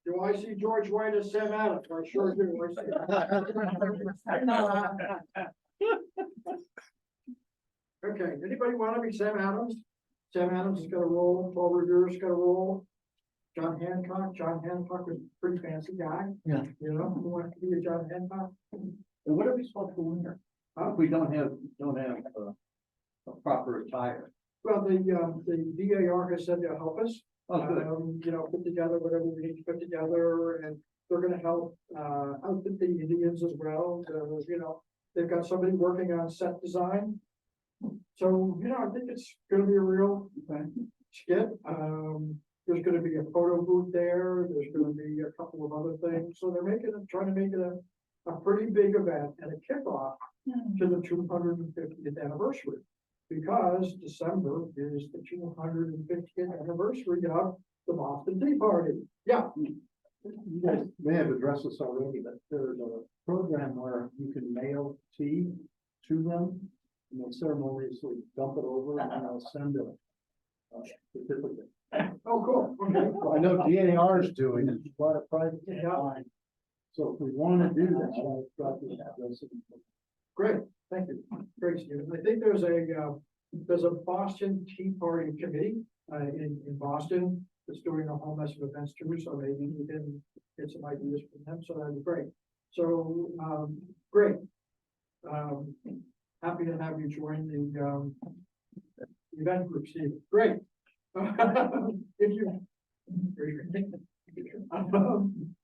Do I see George White as Sam Adams? I sure do. I see. Okay, anybody want to be Sam Adams? Sam Adams has got a role, Paul Revere's got a role. John Hancock was a pretty fancy guy. Yeah. Who wants to be a John Hancock? And what are we supposed to wear? If we don't have a proper attire? Well, the DAR has said they'll help us. Oh, good. Put together whatever we need to put together, and they're gonna help, outfit the Indians as well. They've got somebody working on set design. So, I think it's gonna be a real skit. There's gonna be a photo booth there. There's gonna be a couple of other things. So they're trying to make it a pretty big event and a kickoff to the 250th anniversary. Because December is the 250th anniversary of the Boston Tea Party. Yeah. You guys may have addressed this already, but there's a program where you can mail tea to them and they'll ceremoniously dump it over and they'll send a certificate. Oh, cool. Okay. Well, I know DAR is doing it, a lot of private. Yeah. So if we want to do that, I'll drop this address. Great, thank you. Great, Stephen. I think there's a Boston Tea Party committee, in Boston that's doing a whole mess of events too, so maybe you can get some ideas from them, so that'd be great. So, great. Happy to have you join the event group, Steve. Great. If you.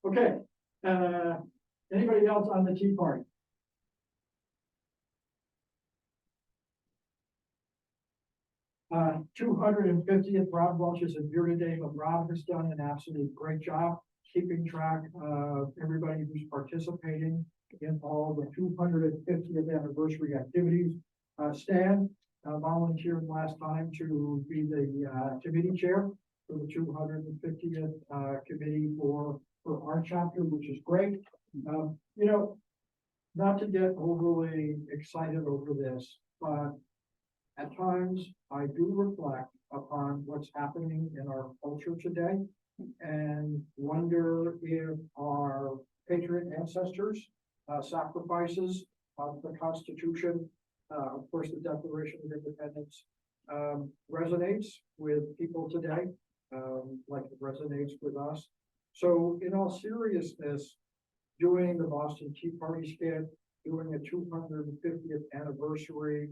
Okay, anybody else on the Tea Party? Uh, 250th, Rob Welch is in here today, but Rob has done an absolutely great job keeping track of everybody who's participating in all the 250th anniversary activities. Stan volunteered last time to be the committee chair for the 250th committee for our chapter, which is great. Not to get overly excited over this, but at times I do reflect upon what's happening in our culture today and wonder if our patriot ancestors, sacrifices of the Constitution, of course, the Declaration of Independence, resonates with people today, like it resonates with us. So in all seriousness, doing the Boston Tea Party skit, doing a 250th anniversary,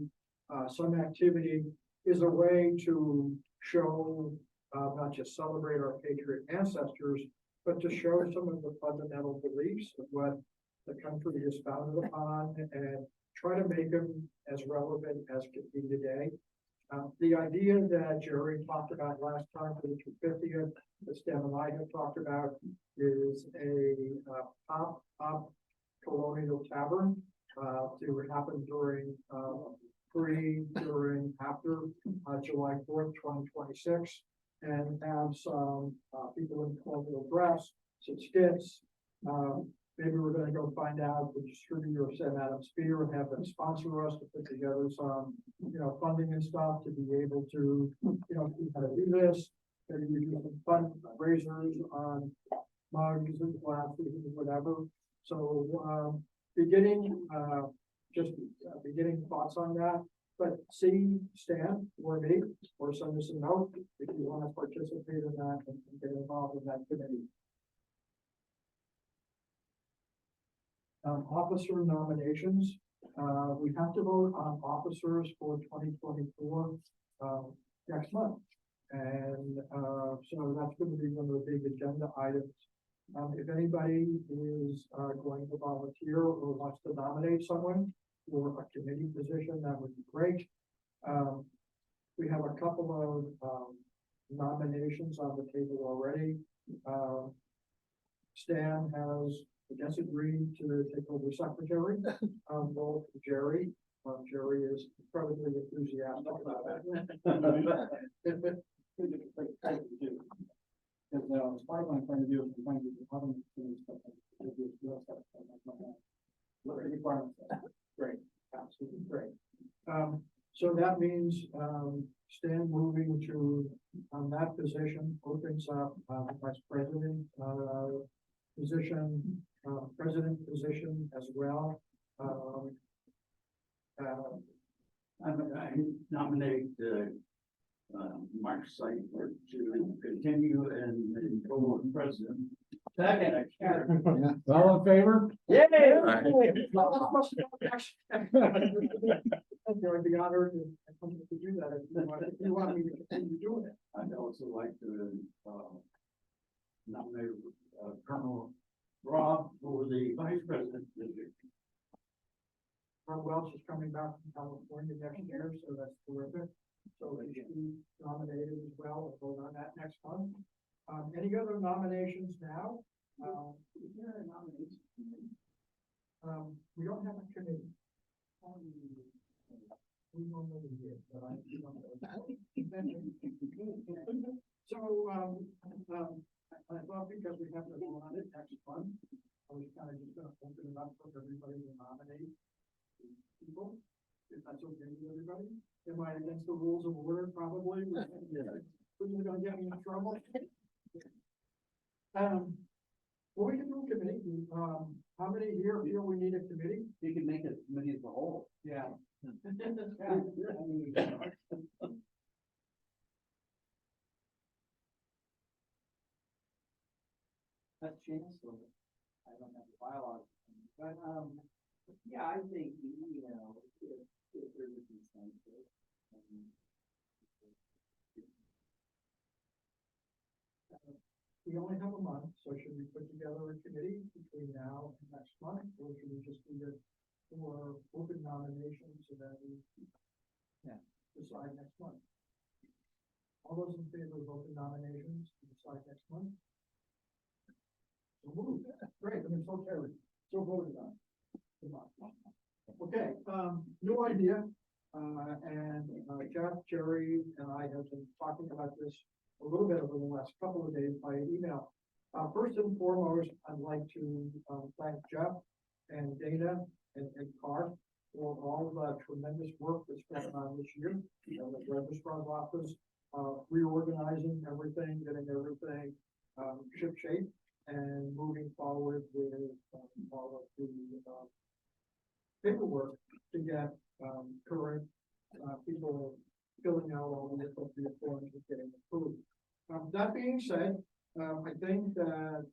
some activity is a way to show, not just celebrate our patriot ancestors, but to show some of the fundamental beliefs of what the country is founded upon and try to make them as relevant as can be today. The idea that Jerry talked about last time for the 250th, that Stan and I have talked about, is a pop-up colonial tavern. It would happen during free during after, July 4th, 2026. And have some, people in colonial dress, some skits. Maybe we're gonna go find out the distributor of St. Adams Beer and have them sponsor us to put together some, funding and stuff to be able to, how to do this. Maybe we do some fundraisers on mugs and glasses and whatever. So, beginning thoughts on that. But see Stan or me, or send us a note if you want to participate in that and get involved in that committee. Officer nominations, we have to vote on officers for 2024, next month. And, so that's going to be one of the big agenda items. If anybody is, going to volunteer or wants to nominate someone for a committee position, that would be great. We have a couple of, nominations on the table already. Stan has, I guess, agreed to take over secretary, both Jerry. Jerry is incredibly enthusiastic about that. Because, as part of what I'm trying to do, I'm trying to do the other things, but requirements. Great, absolutely great. So that means, Stan moving to, that position opens up, vice president, position, president position as well. I nominate, Mark Seifert to continue and go on president. Second, I can't. All in favor? Yay! I'd be honored to do that if you want me to continue doing it. I'd also like to, nominate, Colonel Rob for the vice president position. Ron Welch is coming back from California next year, so that's terrific. So he should be nominated as well. We'll vote on that next month. Any other nominations now? Is there a nomination? We don't have a committee. We normally do, but I don't know. So, I thought because we have to go on it next month, I was kind of just gonna open it up for everybody to nominate people, if that's okay with everybody. Am I against the rules of order? Probably. Which is gonna get me in trouble. Well, we can do a committee. How many here feel we need a committee? You can make it committee as a whole. Yeah. That's changed, so I don't have the bylaws, but, yeah, I think, if there's a consensus. We only have a month, so should we put together a committee between now and next month, or should we just do it for open nominations so that we decide next month? All those in favor of open nominations to decide next month? So moved. Great, I mean, so carried, so voted on. Good luck. Okay, new idea, and Jeff, Jerry, and I have been talking about this a little bit over the last couple of days by email. First and foremost, I'd like to thank Jeff and Dana and Carr for all the tremendous work that's been on this year. The registrar's office, reorganizing everything, getting everything ship shape, and moving forward with all of the paperwork to get current people filling out all the appropriate forms and getting approved. That being said, I think that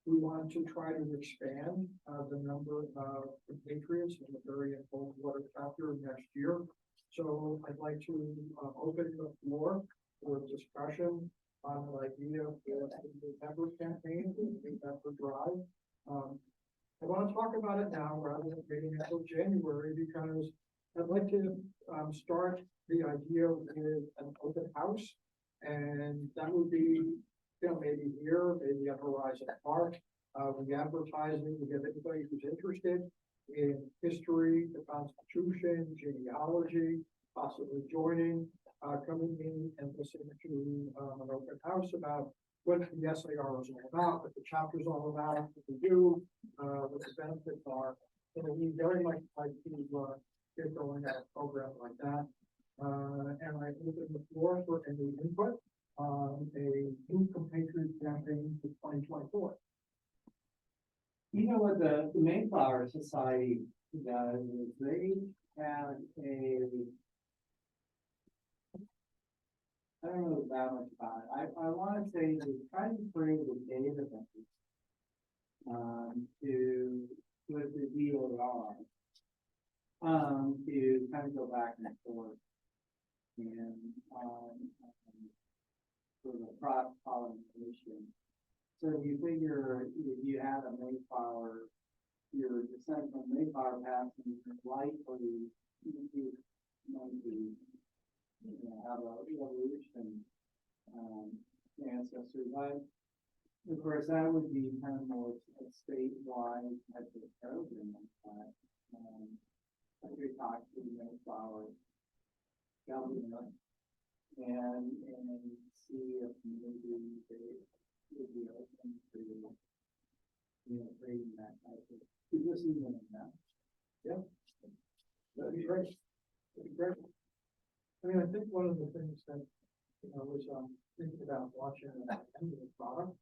we want to try to expand the number of compatriots in the very cold water chapter next year. So I'd like to open the floor for discussion on an idea for the November campaign, the November drive. I want to talk about it now rather than waiting until January, because I'd like to start the idea with an open house. And that would be, maybe here, maybe at Horizon Park. We advertise it, we get anybody who's interested. in history, the Constitution, genealogy, possibly joining, coming in and listening to, an open house about what the SAR is all about, what the chapter is all about, what we do, what the benefits are. So we very much like to, get going at a program like that. And I open the floor for any input on a new compatriot campaign for 2024. You know what the Mayflower Society does is they have I don't know that much about it. I wanna say they try to bring the database to, with the DOR, to kind of go back and forth. And, for the cross pollination. So if you figure if you had a Mayflower, your descent from Mayflower passing is likely to have a evolution ancestry. But of course, that would be kind of more a statewide type of program. I could talk to the Mayflower government and see if maybe they would be open to, creating that type of, just even in that. Yeah, that'd be great. That'd be great. I mean, I think one of the things that, was, thinking about watching the product,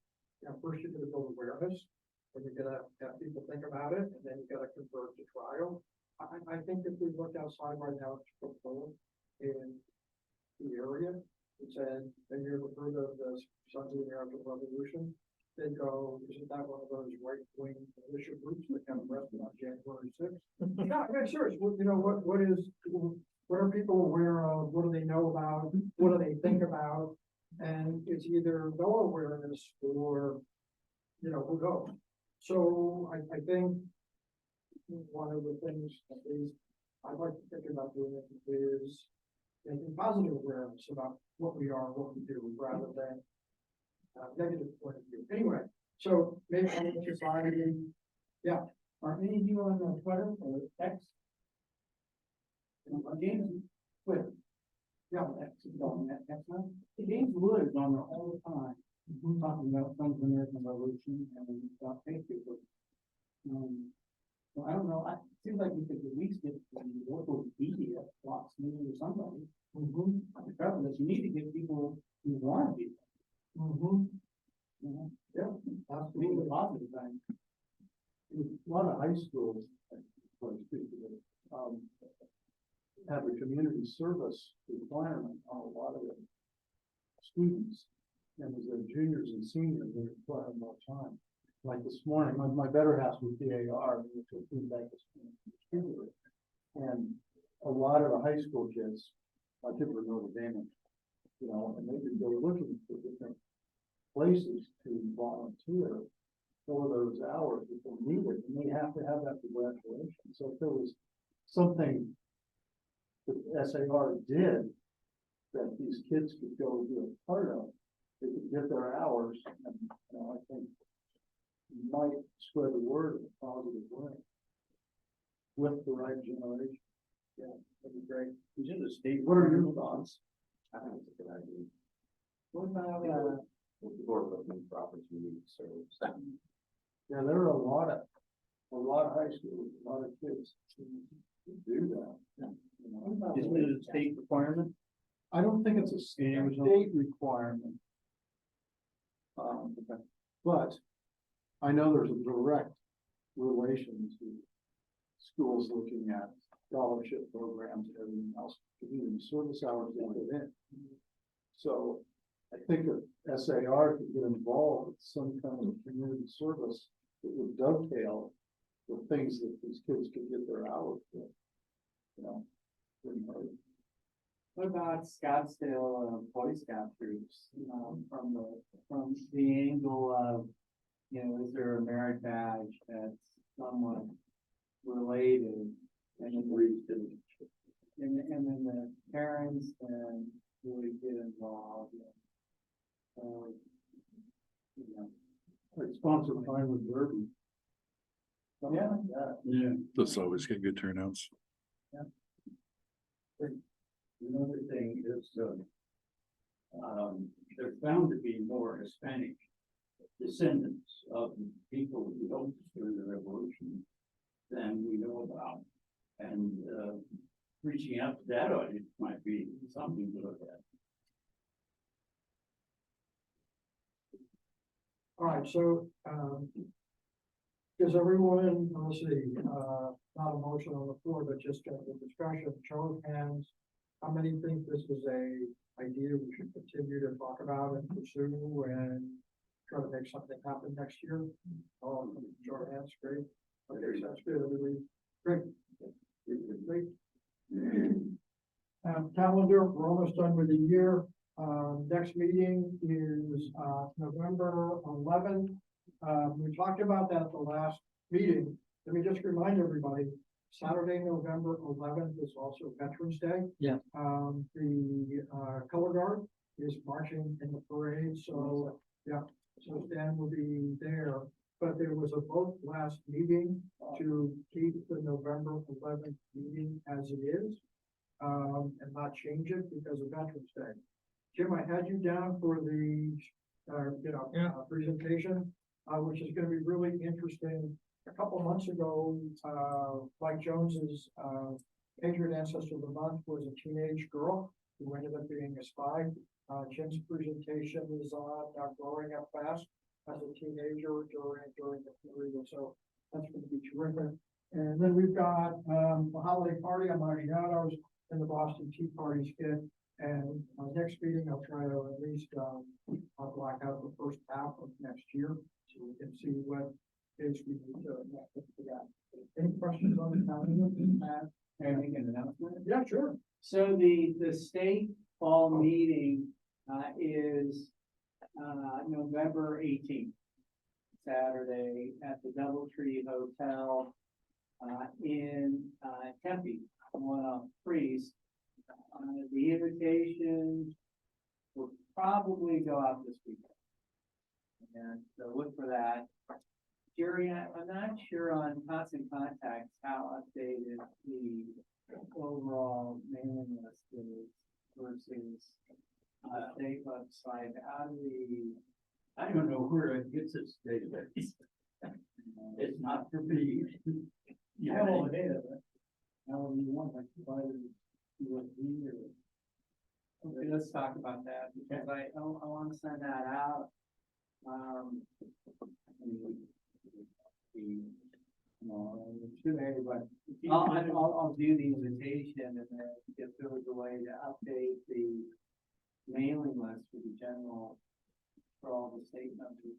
first you're gonna build awareness, and you're gonna have people think about it, and then you gotta convert to trial. I think if we look outside right now, it's proposed in the area, it said, and you ever heard of the Sons of the American Revolution? They go, isn't that one of those right-wing militia groups that got arrested on January 6th? No, I'm serious. What are people aware of? What do they know about? What do they think about? And it's either no awareness or, who knows? So I think one of the things at least I'd like to think about doing is making positive awareness about what we are, what we do, rather than negative point of view. Anyway, so maybe society, yeah. Are any of you on Twitter or X? James, Twitter. Yeah, X is on that. James Wood is on there all the time, talking about Sons of the American Revolution and about Facebook. Well, I don't know. It seems like we could at least get the local media, Fox News or somebody. The problem is you need to get people who want to be. Yeah, That's the positive thing. A lot of high schools, have a community service requirement on a lot of the students. And as they're juniors and seniors, they require more time. Like this morning, my better half was DAR, and we took feedback this morning. And a lot of the high school kids, my kids were Notre Dame, and they were looking for different places to volunteer for those hours that they needed, and they have to have that for graduation. So if there was something that SAR did that these kids could go be a part of, they could get their hours, and I think might spread the word in a positive way with the right generation. yeah, that'd be great. He's in the state. What are your thoughts? I think it's a good idea. What about, People are looking for opportunities, so. Yeah, there are a lot of high schools, a lot of kids who do that. Isn't it a state requirement? I don't think it's a state requirement. But I know there's a direct relation to schools looking at scholarship programs and everything else, community service hours they get in. So I think that SAR could get involved with some kind of community service that would dovetail the things that these kids could get their hours with. what about Scottsdale Boy Scout troops? From the angle of, is there a merit badge that's somewhat related? And then the parents then really get involved. Like sponsored time with Derby. Yeah. Yeah. Those always get good turnouts. Another thing is, there's bound to be more Hispanic descendants of people who don't during the revolution than we know about. And, reaching out to that audience might be something to look at. All right, so, does everyone, let's see, not a motion on the floor, but just a discussion, show of hands. How many think this is a idea we should continue to talk about and pursue and try to make something happen next year? Show of hands, great. Okay, sounds good, everybody. Great. Great. Calendar, we're almost done with the year. Next meeting is, November 11th. We talked about that at the last meeting. Let me just remind everybody, Saturday, November 11th is also Veterans Day. Yeah. The color guard is marching in the parade, so, yeah, so Stan will be there. But there was a vote last meeting to keep the November 11th meeting as it is, and not change it because of Veterans Day. Jim, I had you down for the, presentation, which is gonna be really interesting. A couple months ago, Mike Jones's, Patriot Ancestor of the Month was a teenage girl who ended up being a spy. Jim's presentation is on growing up fast as a teenager during the period, so that's gonna be terrific. And then we've got, the holiday party on Margiano's and the Boston Tea Party skit. And next meeting, I'll try to at least, I'll block out the first half of next year, so we can see what dates we need to put together. Any questions on the calendar? Can I make an announcement? Yeah, sure. So the state fall meeting, is, November 18th, Saturday at the Doubletree Hotel, in, Tempe, on Priest. The invitation will probably go out this weekend. And so look for that. Jerry, I'm not sure on Constant Contacts how updated the overall mailing list is versus state website. How do we? I don't know where it gets its data. It's not for me. I have all the data, but how do you want like provided USB or? Okay, let's talk about that because I want to send that out. To everybody. I'll do the invitation and then if there was a way to update the mailing list for the general, for all the state members.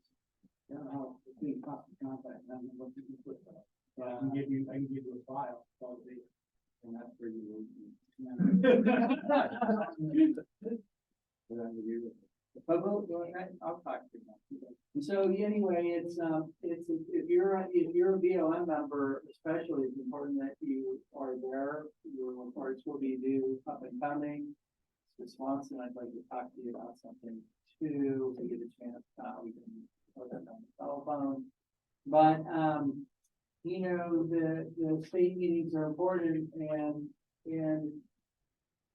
I don't know, if we contact, I don't know what you can put that. I can give you a file, probably, and that's where you will. But I'll talk to you. So anyway, it's if you're a BOM member, especially it's important that you are there. Your reports will be due up and coming. Mr. Swanson, I'd like to talk to you about something too. If we get a chance, we can put that on the telephone. But the state meetings are important and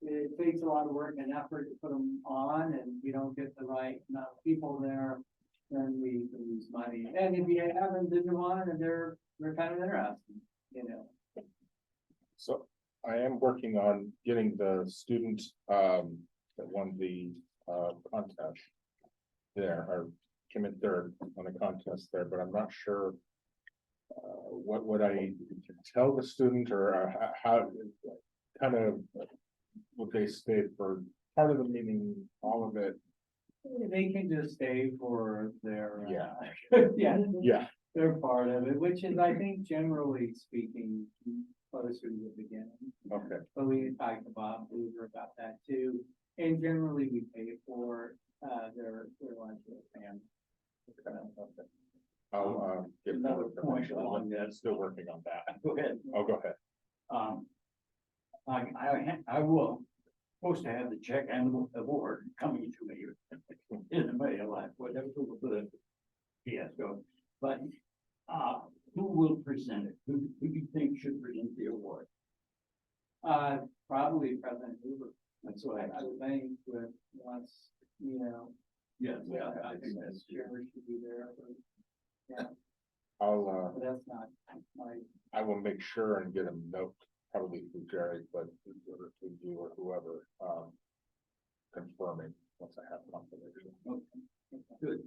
it takes a lot of work and effort to put them on, and we don't get the right amount of people there, then we lose money. And if you haven't been to one and they're kind of interesting, So I am working on getting the student that won the contest there, or came in third on the contest there, but I'm not sure what I tell the student or how kind of would they stay for part of the meeting, all of it. They can just stay for their Yeah. They're part of it, which is, I think, generally speaking, closer to the beginning. Okay. But we talked to Bob Hoover about that too, and generally we pay for their lunch with family. Okay. I'll get Another more point information along on that. that. Still working on that. Go ahead. Oh, go ahead. I will supposed to have the check and award coming to me in the mail, like whatever the fiasco. But Who will present it? Who do you think should present the award? Probably President Hoover. That's what I would think with once, you know. Yes, yeah, I think that's true. Chair should be there, but I'll, that's not my. I will make sure and get a note, probably through Jerry, but or to you or whoever, confirming once I have confirmation. Good.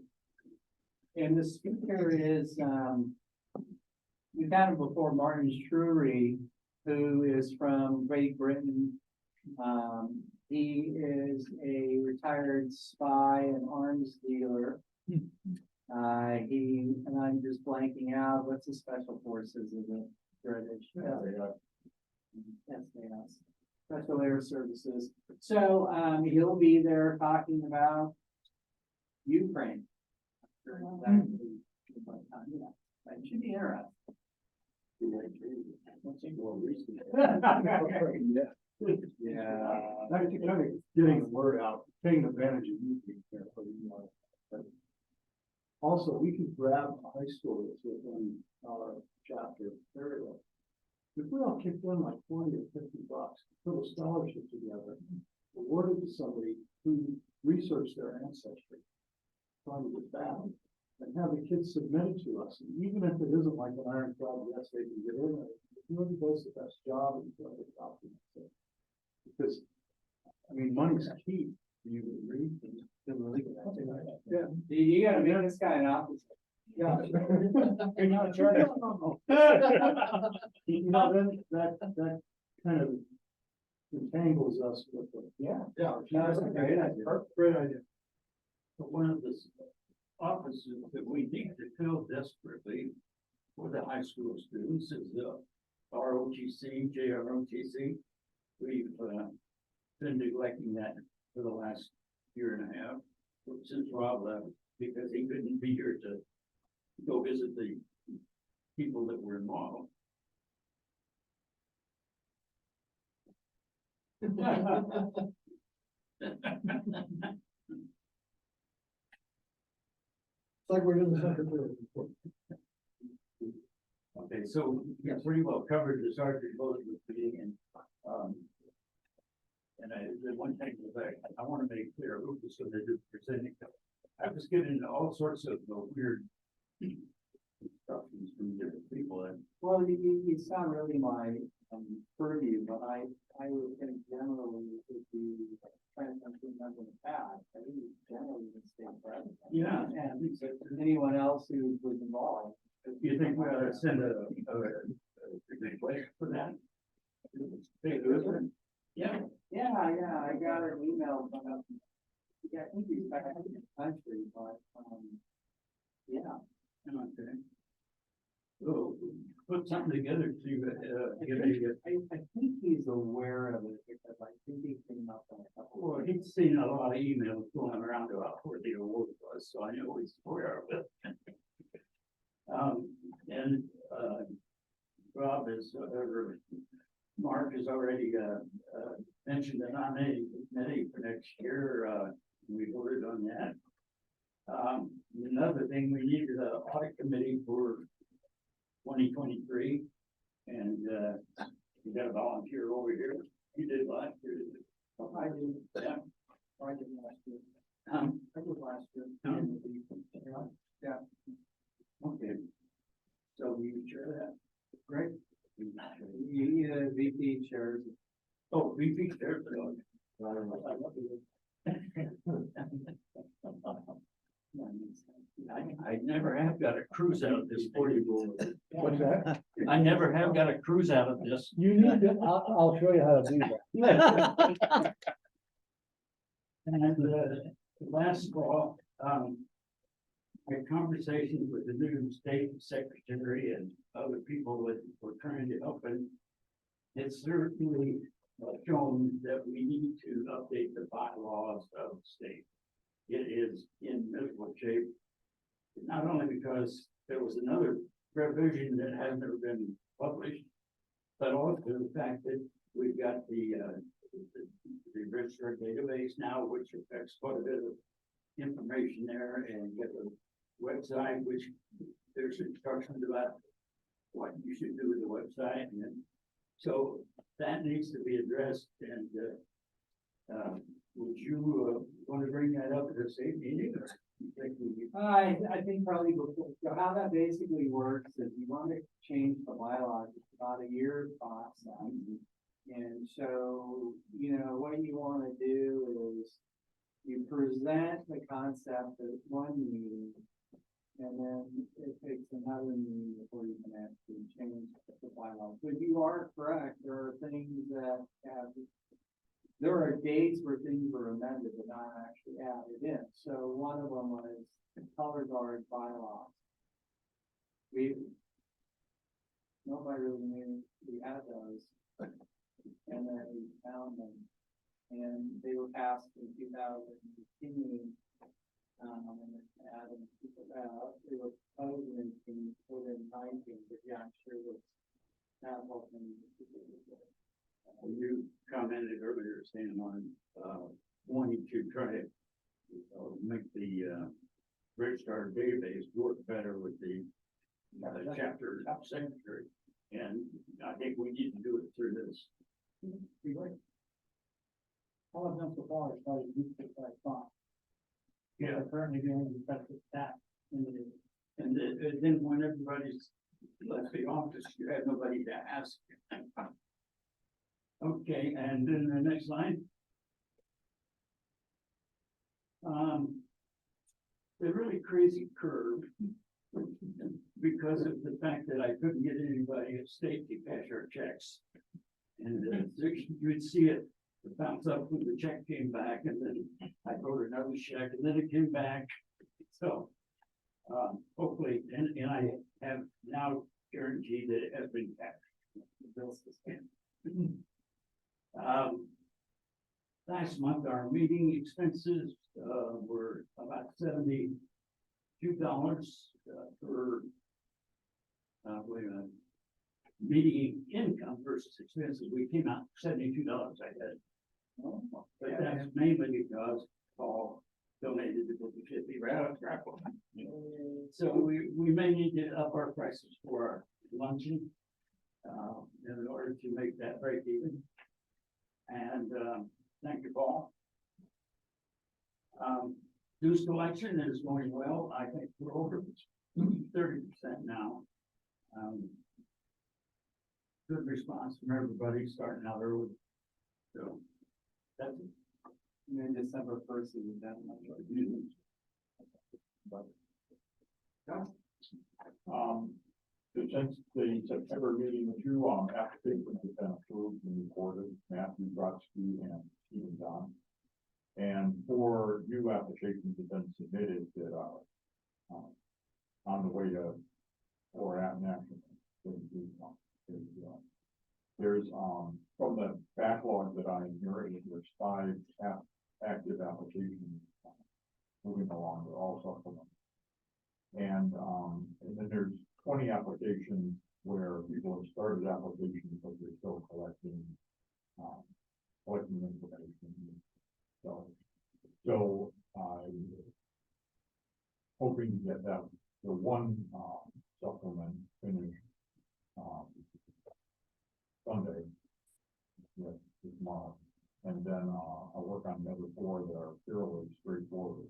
And the speaker is, we've had him before, Martin Shrewy, who is from Great Britain. He is a retired spy and arms dealer. And I'm just blanking out, what's the special forces of the British? SAS, Special Air Services. So, he'll be there talking about Ukraine. That should be interesting. Yeah, that's kind of getting the word out, taking advantage of you being there for the. Also, we can grab high schools within our chapter area. If we all kicked in like 40 or 50 bucks, put a scholarship together, awarded to somebody who researched their ancestry, trying to get back, and have the kids submit it to us, and even if it isn't like an ironclad, yes, they can get in there. Whoever does the best job and does it documents it. Because, I mean, money's key. You agree? Yeah, you gotta make this guy an officer. Yeah. You're not a charter. You know, then that kind of entangles us with the. Yeah. Yeah. That's a great idea. Great idea. But one of the offices that we need to fill desperately for the high school students is the ROTC, JROTC. We've been neglecting that for the last year and a half, since Rob left, because he couldn't be here to go visit the people that were involved. It's like we're in the secretary report. Okay, so we pretty well covered the sergeant both with the meeting and the one thing that I want to make clear, Lucas, so they're presenting. I was getting all sorts of weird instructions from different people and Well, it's not really my purview, but I would think generally it would be trying to remember the past. I think generally would stay present. yeah. And anyone else who was involved. You think we ought to send a request for that? Yeah. Yeah, I got an email from him. Yeah, I think he's back in the country, but, yeah. Okay. So put something together to get a. I think he's aware of it because I think he came up on a couple. Well, he's seen a lot of emails going around about where the award was, so I know he's aware of it. And Rob is, Mark has already mentioned the nominating committee for next year. We voted on that. Another thing, we needed an audit committee for 2023, and we got a volunteer over here. You did last year. Didn't you? I did. Yeah. I did last year. I did last year. Yeah. Okay. So you share that? Great. You, VP chairs. Oh, VP there. I never have got a cruise out of this 40 board. What's that? I never have got a cruise out of this. You need to, I'll show you how to do that. And last fall, I had conversations with the new state secretary and other people that were trying to help, and it's certainly shown that we need to update the bylaws of the state. It is in miserable shape, not only because there was another revision that has never been published, but also the fact that we've got the register database now, which affects quite a bit of information there, and get the website, which there's instructions about what you should do with the website, and then, so that needs to be addressed, and, would you, want to bring that up at a state meeting, or you think we? I think probably before, so how that basically works is you want to change the bylaws, it's about a year process. And so, you know, what you want to do is you present the concept at one meeting, and then it takes another meeting before you can actually change the bylaws. But you are correct, there are things that there are dates where things were amended but not actually added in. So one of them was the color guard bylaws. Nobody really knew we had those. And then we found them, and they were passed in 2018. And then Adam, they were proposed within 19, but yeah, I'm sure that whole thing. You commented earlier saying on, wanting to try to make the registrar database work better with the chapter secretary. And I think we need to do it through this. All I've done so far is try to use it by font. Yeah. We're currently doing the best with that. And then when everybody's left the office, you have nobody to ask. Okay, and then the next line. The really crazy curve, because of the fact that I couldn't get anybody at state to cash our checks. And you'd see it bounce up when the check came back, and then I wrote another check, and then it came back. So, hopefully, and I have now guaranteed that it has been cashed. The bill's scanned. Last month, our meeting expenses, were about $72 per, wait a minute, meeting income versus expenses. We came out $72, I had. But that's mainly because Paul donated the 50 raffle. So we may need to up our prices for our luncheon, in order to make that break even. And, thank you, Paul. Dues collection is going well. I think we're over 30% now. Good response from everybody starting out early. So that's it. And then December 1st is that much. Since the September meeting with you, applications have been approved and recorded, Matthew Brodsky and Stephen Don. And 4 new applications have been submitted that are on the way to, or at national. There's, from the backlog that I'm hearing, there's 5 active applications moving along, they're all supplemental. And then there's 20 applications where people have started applications, but they're still collecting information. So I'm hoping to get that, the one supplement finished Sunday, tomorrow. And then I'll work on the other 4 that are fairly straightforward.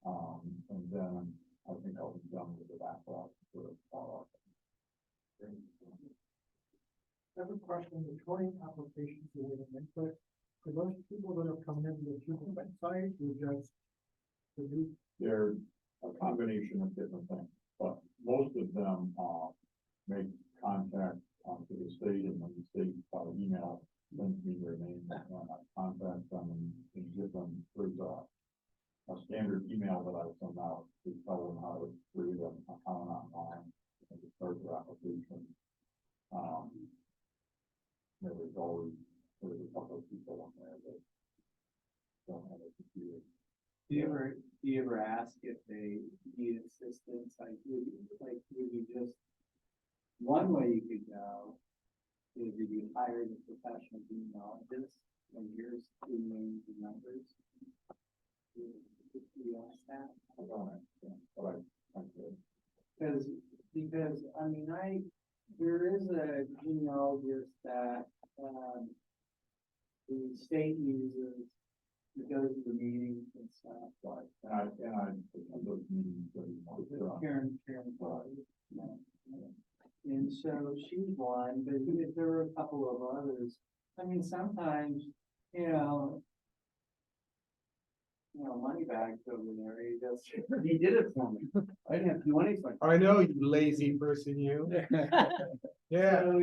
And then I think I'll be done with the backlog for the follow-up. I have a question, the 20 applications you have input, for those people that have come in with your website, or just the new? They're a combination of different things, but most of them make contact to the state, and when the state by email sends me their name, and I contact them and give them, there's a standard email that I send out to tell them how to create an account online and to start their application. There's always, there's a couple of people on there that don't have a computer. Do you ever ask if they need assistance? Like, would you just, one way you could go is if you hire the professional genealogist, and here's 2 names and numbers. Do you ask that? I don't understand, but I could. Because, I mean, the state uses to go to the meetings and stuff, like. And those meetings pretty much, Karen, and so she's one, but there were a couple of others. I mean, sometimes, money bags over there, he did it for me. I didn't have to do anything. I know, you lazy person, you. Yeah, So,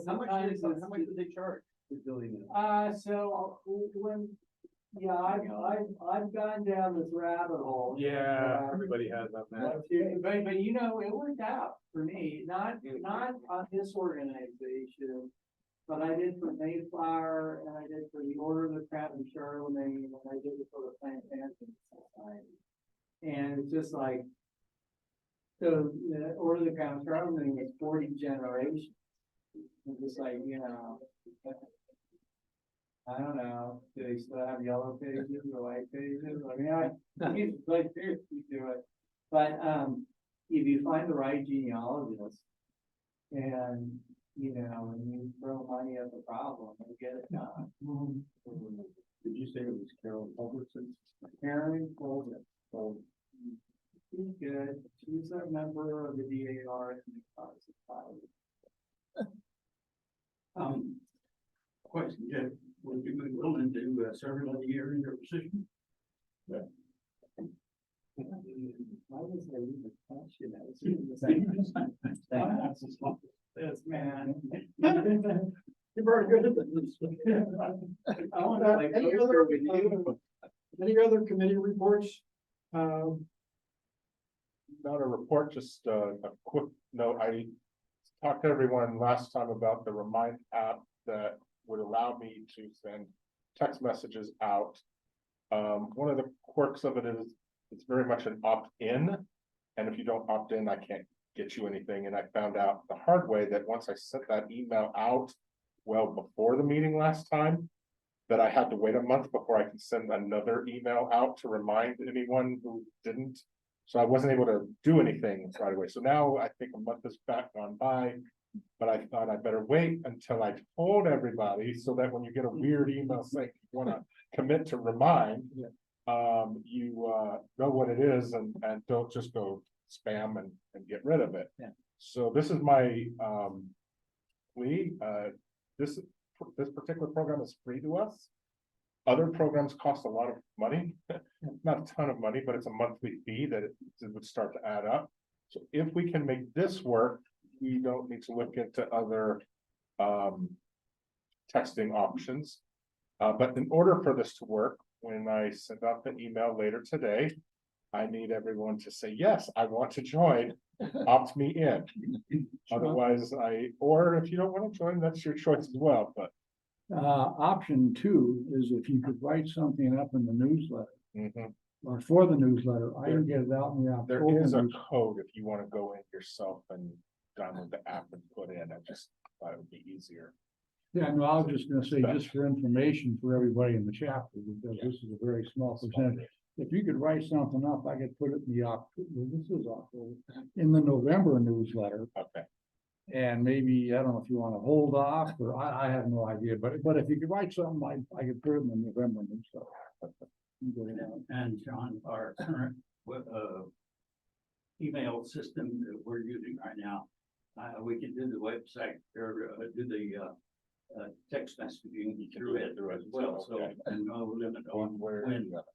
How much sometimes. do they charge for doing it? So when, I've gone down this rabbit hole. yeah, everybody has that, man. But it worked out for me, not on this organization. But I did for Mayflower, and I did for the Order of the Crown and Charlemagne, and I did it for the Plant Management Society. And it's just like, so the Order of the Crown and Charlemagne was 40 generations. It's just like, I don't know, do they still have yellow pages or white pages? I mean, it's like, seriously do it. But, if you find the right genealogist and, when you throw money at the problem, you get it done. did you say it was Carol Culbertson? Karen Golden. She's good. She's a member of the DAR and the Society. Question, Jeff, would you be willing to serve another year in your position? Why was I even question that? This man. You're very good at this. I want to like Any go other, with you. any other committee reports? Not a report, just a quick note. I talked to everyone last time about the Remind app that would allow me to send text messages out. One of the quirks of it is it's very much an opt-in. And if you don't opt in, I can't get you anything. And I found out the hard way that once I sent that email out well before the meeting last time, that I had to wait a month before I could send another email out to remind anyone who didn't. So I wasn't able to do anything right away. So now I think a month has gone by, but I thought I'd better wait until I told everybody so that when you get a weird email saying you want to commit to remind, you know what it is and don't just go spam and get rid of it. Yeah. So this is my plea. This particular program is free to us. Other programs cost a lot of money, not a ton of money, but it's a monthly fee that it would start to add up. So if we can make this work, we don't need to look into other texting options. But in order for this to work, when I send out the email later today, I need everyone to say, yes, I want to join, opt me in. Otherwise, or if you don't want to join, that's your choice as well, but. Option 2 is if you could write something up in the newsletter Mhm. or for the newsletter, I can get it out in the There October. is a news- code if you want to go in yourself and download the app and put in, I just thought it would be easier. Yeah, no, I was just gonna say, just for information for everybody in the chapter, because this is a very small percentage. If you could write something up, I could put it in the October, in the November newsletter. Okay, And maybe, I don't know if you want to hold off, or I have no idea, but if you could write something, I could put it in the November newsletter. And John, our current email system that we're using right now, we can do the website or do the text messaging through it as well, so, Okay. and no limit on one way or when. the other.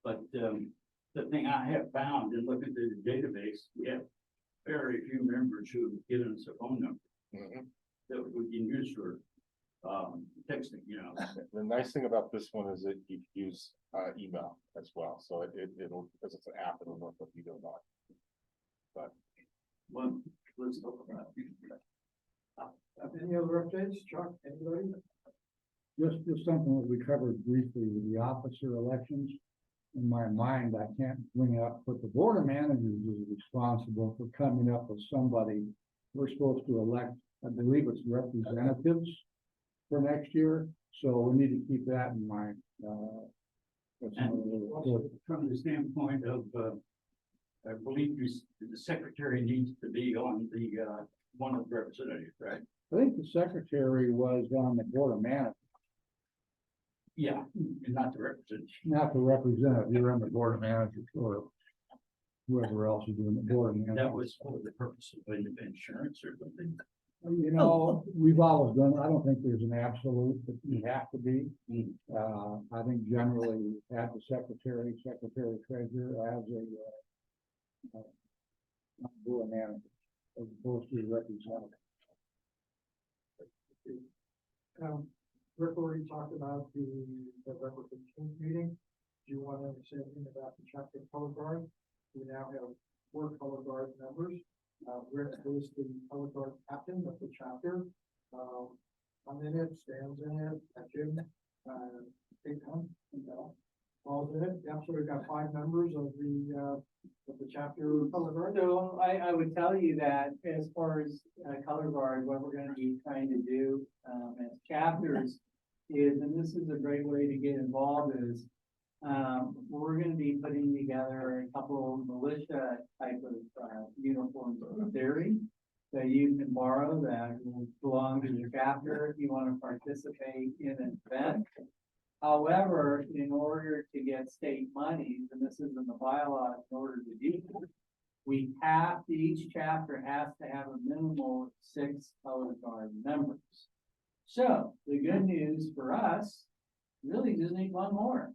But the thing I have found in looking through the database, we have very few members who have given us a phone number Mhm. that we can use for texting, The nice thing about this one is that you can use email as well, so it'll, because it's an app, it'll work with either one. But Well, let's talk about it. Any other updates, Chuck, anybody? Just something that we covered briefly with the officer elections. In my mind, I can't bring it up, but the board of managers is responsible for coming up with somebody. We're supposed to elect, I believe it's representatives for next year, so we need to keep that in mind. That's another little report. From the standpoint of, I believe the secretary needs to be on the one of the representatives, right? I think the secretary was on the board of managers. Yeah, and not to represent. Not the representative, you're on the board of managers or whoever else is doing the board of That managers. was for the purpose of insurance or something. You know, we've always done, I don't think there's an absolute that you have to be. I think generally have the secretary treasurer as a board manager, as opposed to a representative. Rick already talked about the representative meeting. Do you want to say anything about the chapter color guard? We now have 4 color guard members. Rick is the color guard captain of the chapter. I'm in it, Stan's in it, Jim, Big Tom, Paul's in it. Yeah, so we've got 5 members of the chapter color guard. So I would tell you that as far as color guard, what we're gonna be trying to do as chapters is, and this is a great way to get involved, is we're gonna be putting together a couple of militia type of uniforms in theory that you can borrow that will belong to your chapter if you want to participate in an event. However, in order to get state monies, and this is in the bylaws, in order to do that, each chapter has to have a minimum of 6 color guard members. So the good news for us, really just need 1 more.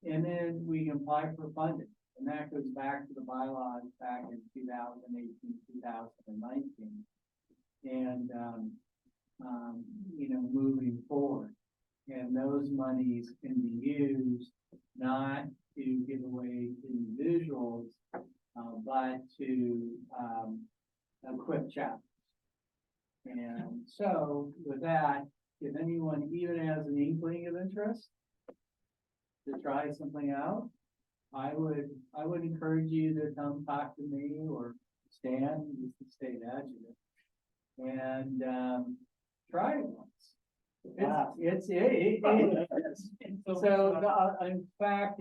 And then we can apply for funding. And that goes back to the bylaws back in 2018, 2019. And, you know, moving forward. And those monies can be used not to give away to individuals, but to equip chapters. And so with that, if anyone even has an inkling of interest to try something out, I would encourage you to come talk to me or Stan, who's the state adjutant, and try it once. It is. So in fact,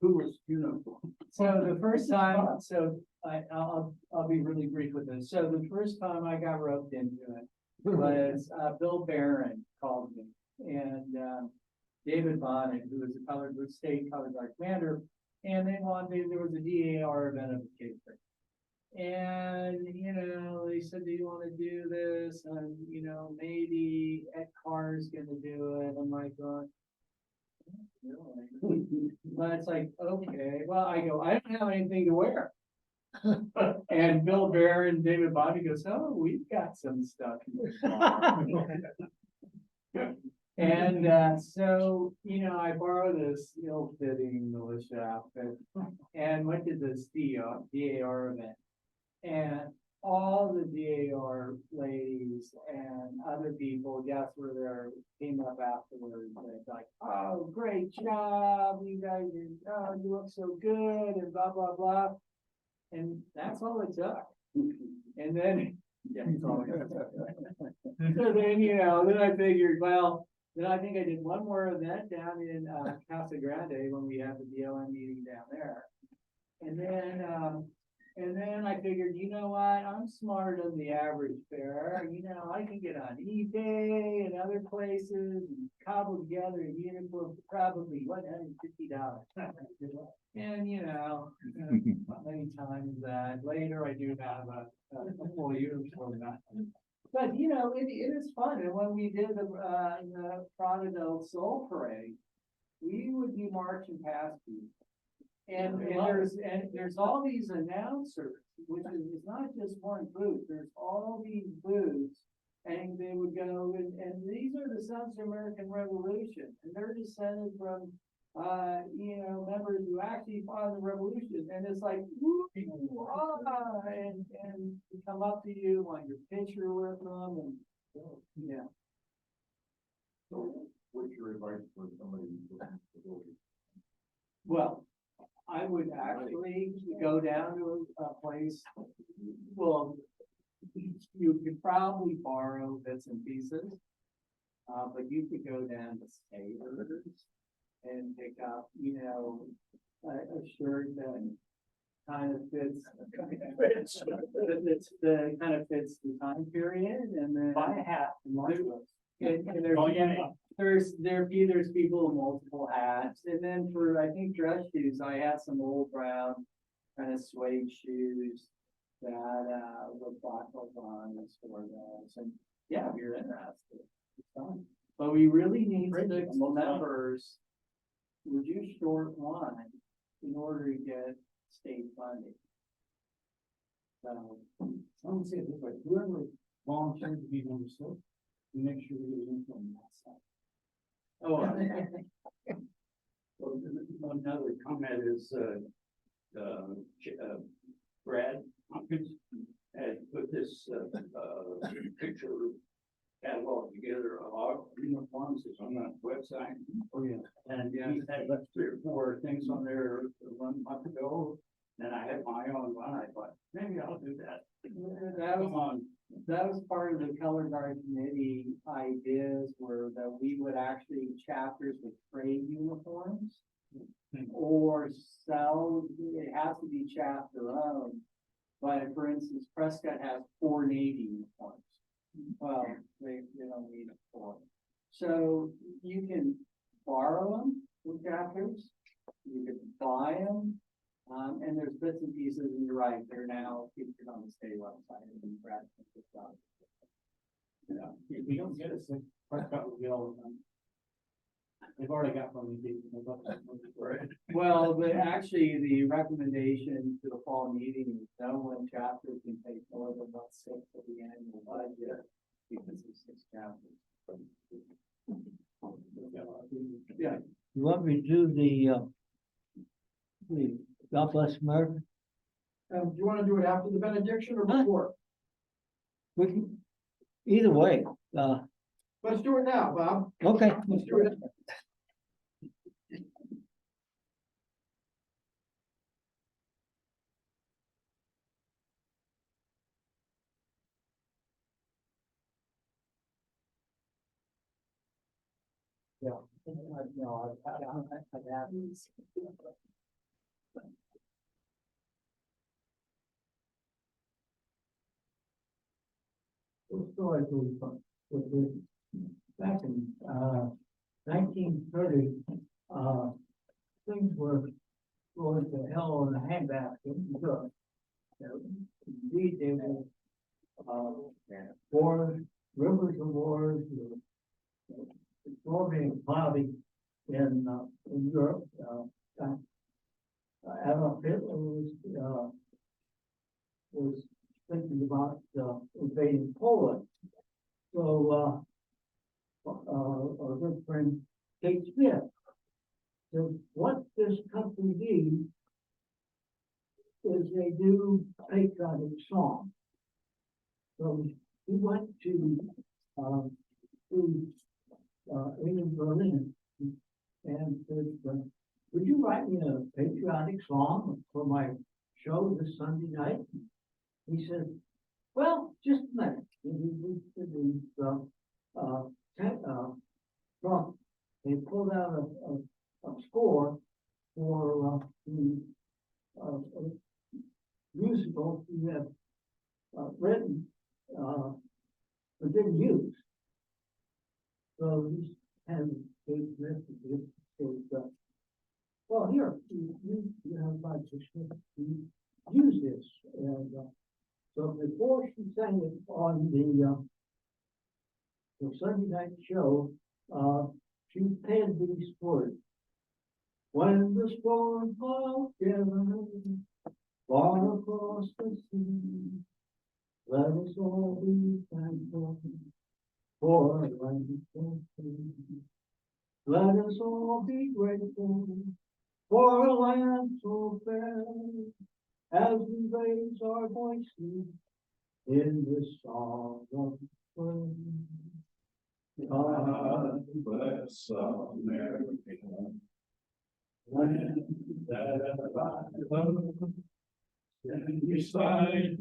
Who was, you know, so the first time, so I'll be really brief with this. So the first time I got roped into it was Bill Barron called me, and David Bonnet, who was the state color guard commander, and they wanted, there was a DAR event of the Cape Break. And, you know, they said, do you want to do this? And, you know, maybe Ed Carr's gonna do it. I'm like, going, really? But it's like, okay, well, I go, I don't have anything to wear. And Bill Barron, David Bonnet goes, oh, we've got some stuff. And so, you know, I borrowed this ill-fitting militia outfit and went to this DAR event. And all the DAR ladies and other people, guests were there, came up afterwards, and like, oh, great job, you guys, oh, you look so good, and blah, blah, blah. And that's all it took. And then, yeah, that's all it took. So then, you know, then I figured, well, then I think I did one more event down in Casa Grande when we had the BLM meeting down there. And then I figured, you know what, I'm smarter than the average bear. You know, I can get on eBay and other places and cobble together a uniform for probably $150. And you know, many times that later I do have a full uniform. But you know, it is fun. And when we did the Prada del Sol parade, we would be marching past people. And there's all these announcers, which is not just one booth, there's all these booths. And they would go, and these are the Sons of American Revolution, and they're descended from you know, members who actually fought the revolution. And it's like, woo, and they come up to you, want your picture with them, and yeah. So what's your advice for somebody who's looking for those? Well, I would actually go down to a place, well, you could probably borrow bits and pieces, but you could go down to Savers and pick up, you know, a shirt that kind of fits, that kind of fits the time period, and then buy a hat. And there's, there's people with multiple hats, and then for, I think, dress shoes, I had some old brown kind of suede shoes that, with buckles on and for those, and yeah, if you're interested, it's fun. But we really need the members, we're just short one in order to get state funding. So, I would say it this way, whoever volunteered to be number 6, make sure we get info on that side. oh, Well, another comment is, Brad Hopkins had put this, picture catalog together of our uniforms, it's on the website. Oh, yeah. And yeah, he had like 3 or 4 things on there 1 month ago, and I had my own one, I thought, maybe I'll do that. that Come on, that was part of the color guard committee ideas, were that we would actually chapters with trade uniforms. Or sell, it has to be chapter owned. But for instance, Prescott has 4 Navy uniforms. Well, they don't need it for. So you can borrow them from chapters, you can buy them. And there's bits and pieces, and you're right, they're now featured on the state website and Brad. Yeah, if we don't get it, so Prescott will get all of them. They've already got one of these people. right? Well, but actually, the recommendation to the fall meeting is no one chapter can take more than 1/6 of the annual budget because of 6 chapters. Yeah, You want me to do the God Bless America? Do you wanna do it after the benediction or before? We can, either way, Let's do it now, Bob. okay. Let's do it. No, I haven't. Historically, with this, back in, 1930, things were going to hell in a handbasket in Europe. Indeed, they were, wars, rivers of wars, absorbing poverty in Europe. Adolf Hitler was thinking about invading Poland. So our good friend Kate Smith said, what this country needs is a new patriotic song. So he went to in Berlin and said, would you write me a patriotic song for my show this Sunday night? He said, well, just a minute. Trump, they pulled out a score for the musical he had written but didn't use. So he's had Kate Smith well, here, you have about 6 minutes to use this. And so before she sang it on the Sunday night show, she penned these words. When the storm clouds gather far across the sea, let us all be thankful for the land of free. Let us all be grateful for a land so fair, as we raise our voices in this song of praise. God bless America. Land that I love, stand beside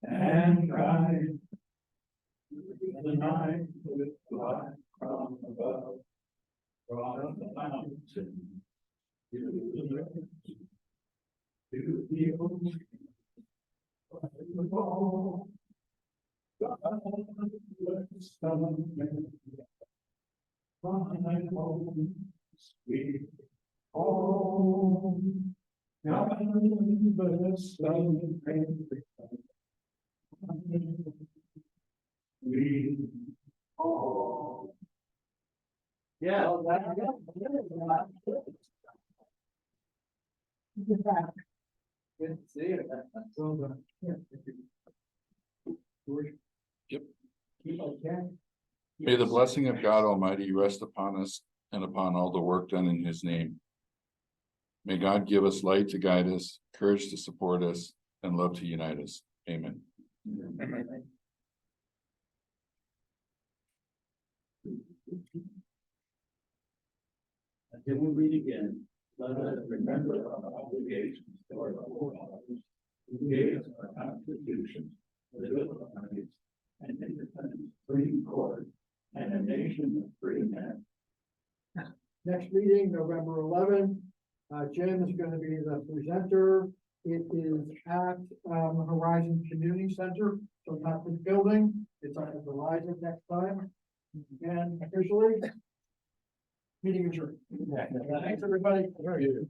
and guide the night with light from above, from the mountain to the rest, to the ocean, the ball. God bless America. Sweet home. Now the sun we all. Yeah. Good to see you. Yep. Okay. May the blessing of God Almighty rest upon us and upon all the work done in his name. May God give us light to guide us, courage to support us, and love to unite us. Amen. Then we read again. Let us remember our obligations to our forefathers, who gave us our Constitution, the Bill of Rights, and independence, free court, and a nation of free men. Next meeting, November 11th. Jim is gonna be the presenter. It is at, Horizon Community Center, so not the building. It's at the Horizon next time. And officially, meeting adjourned. Thanks, everybody. Thank you.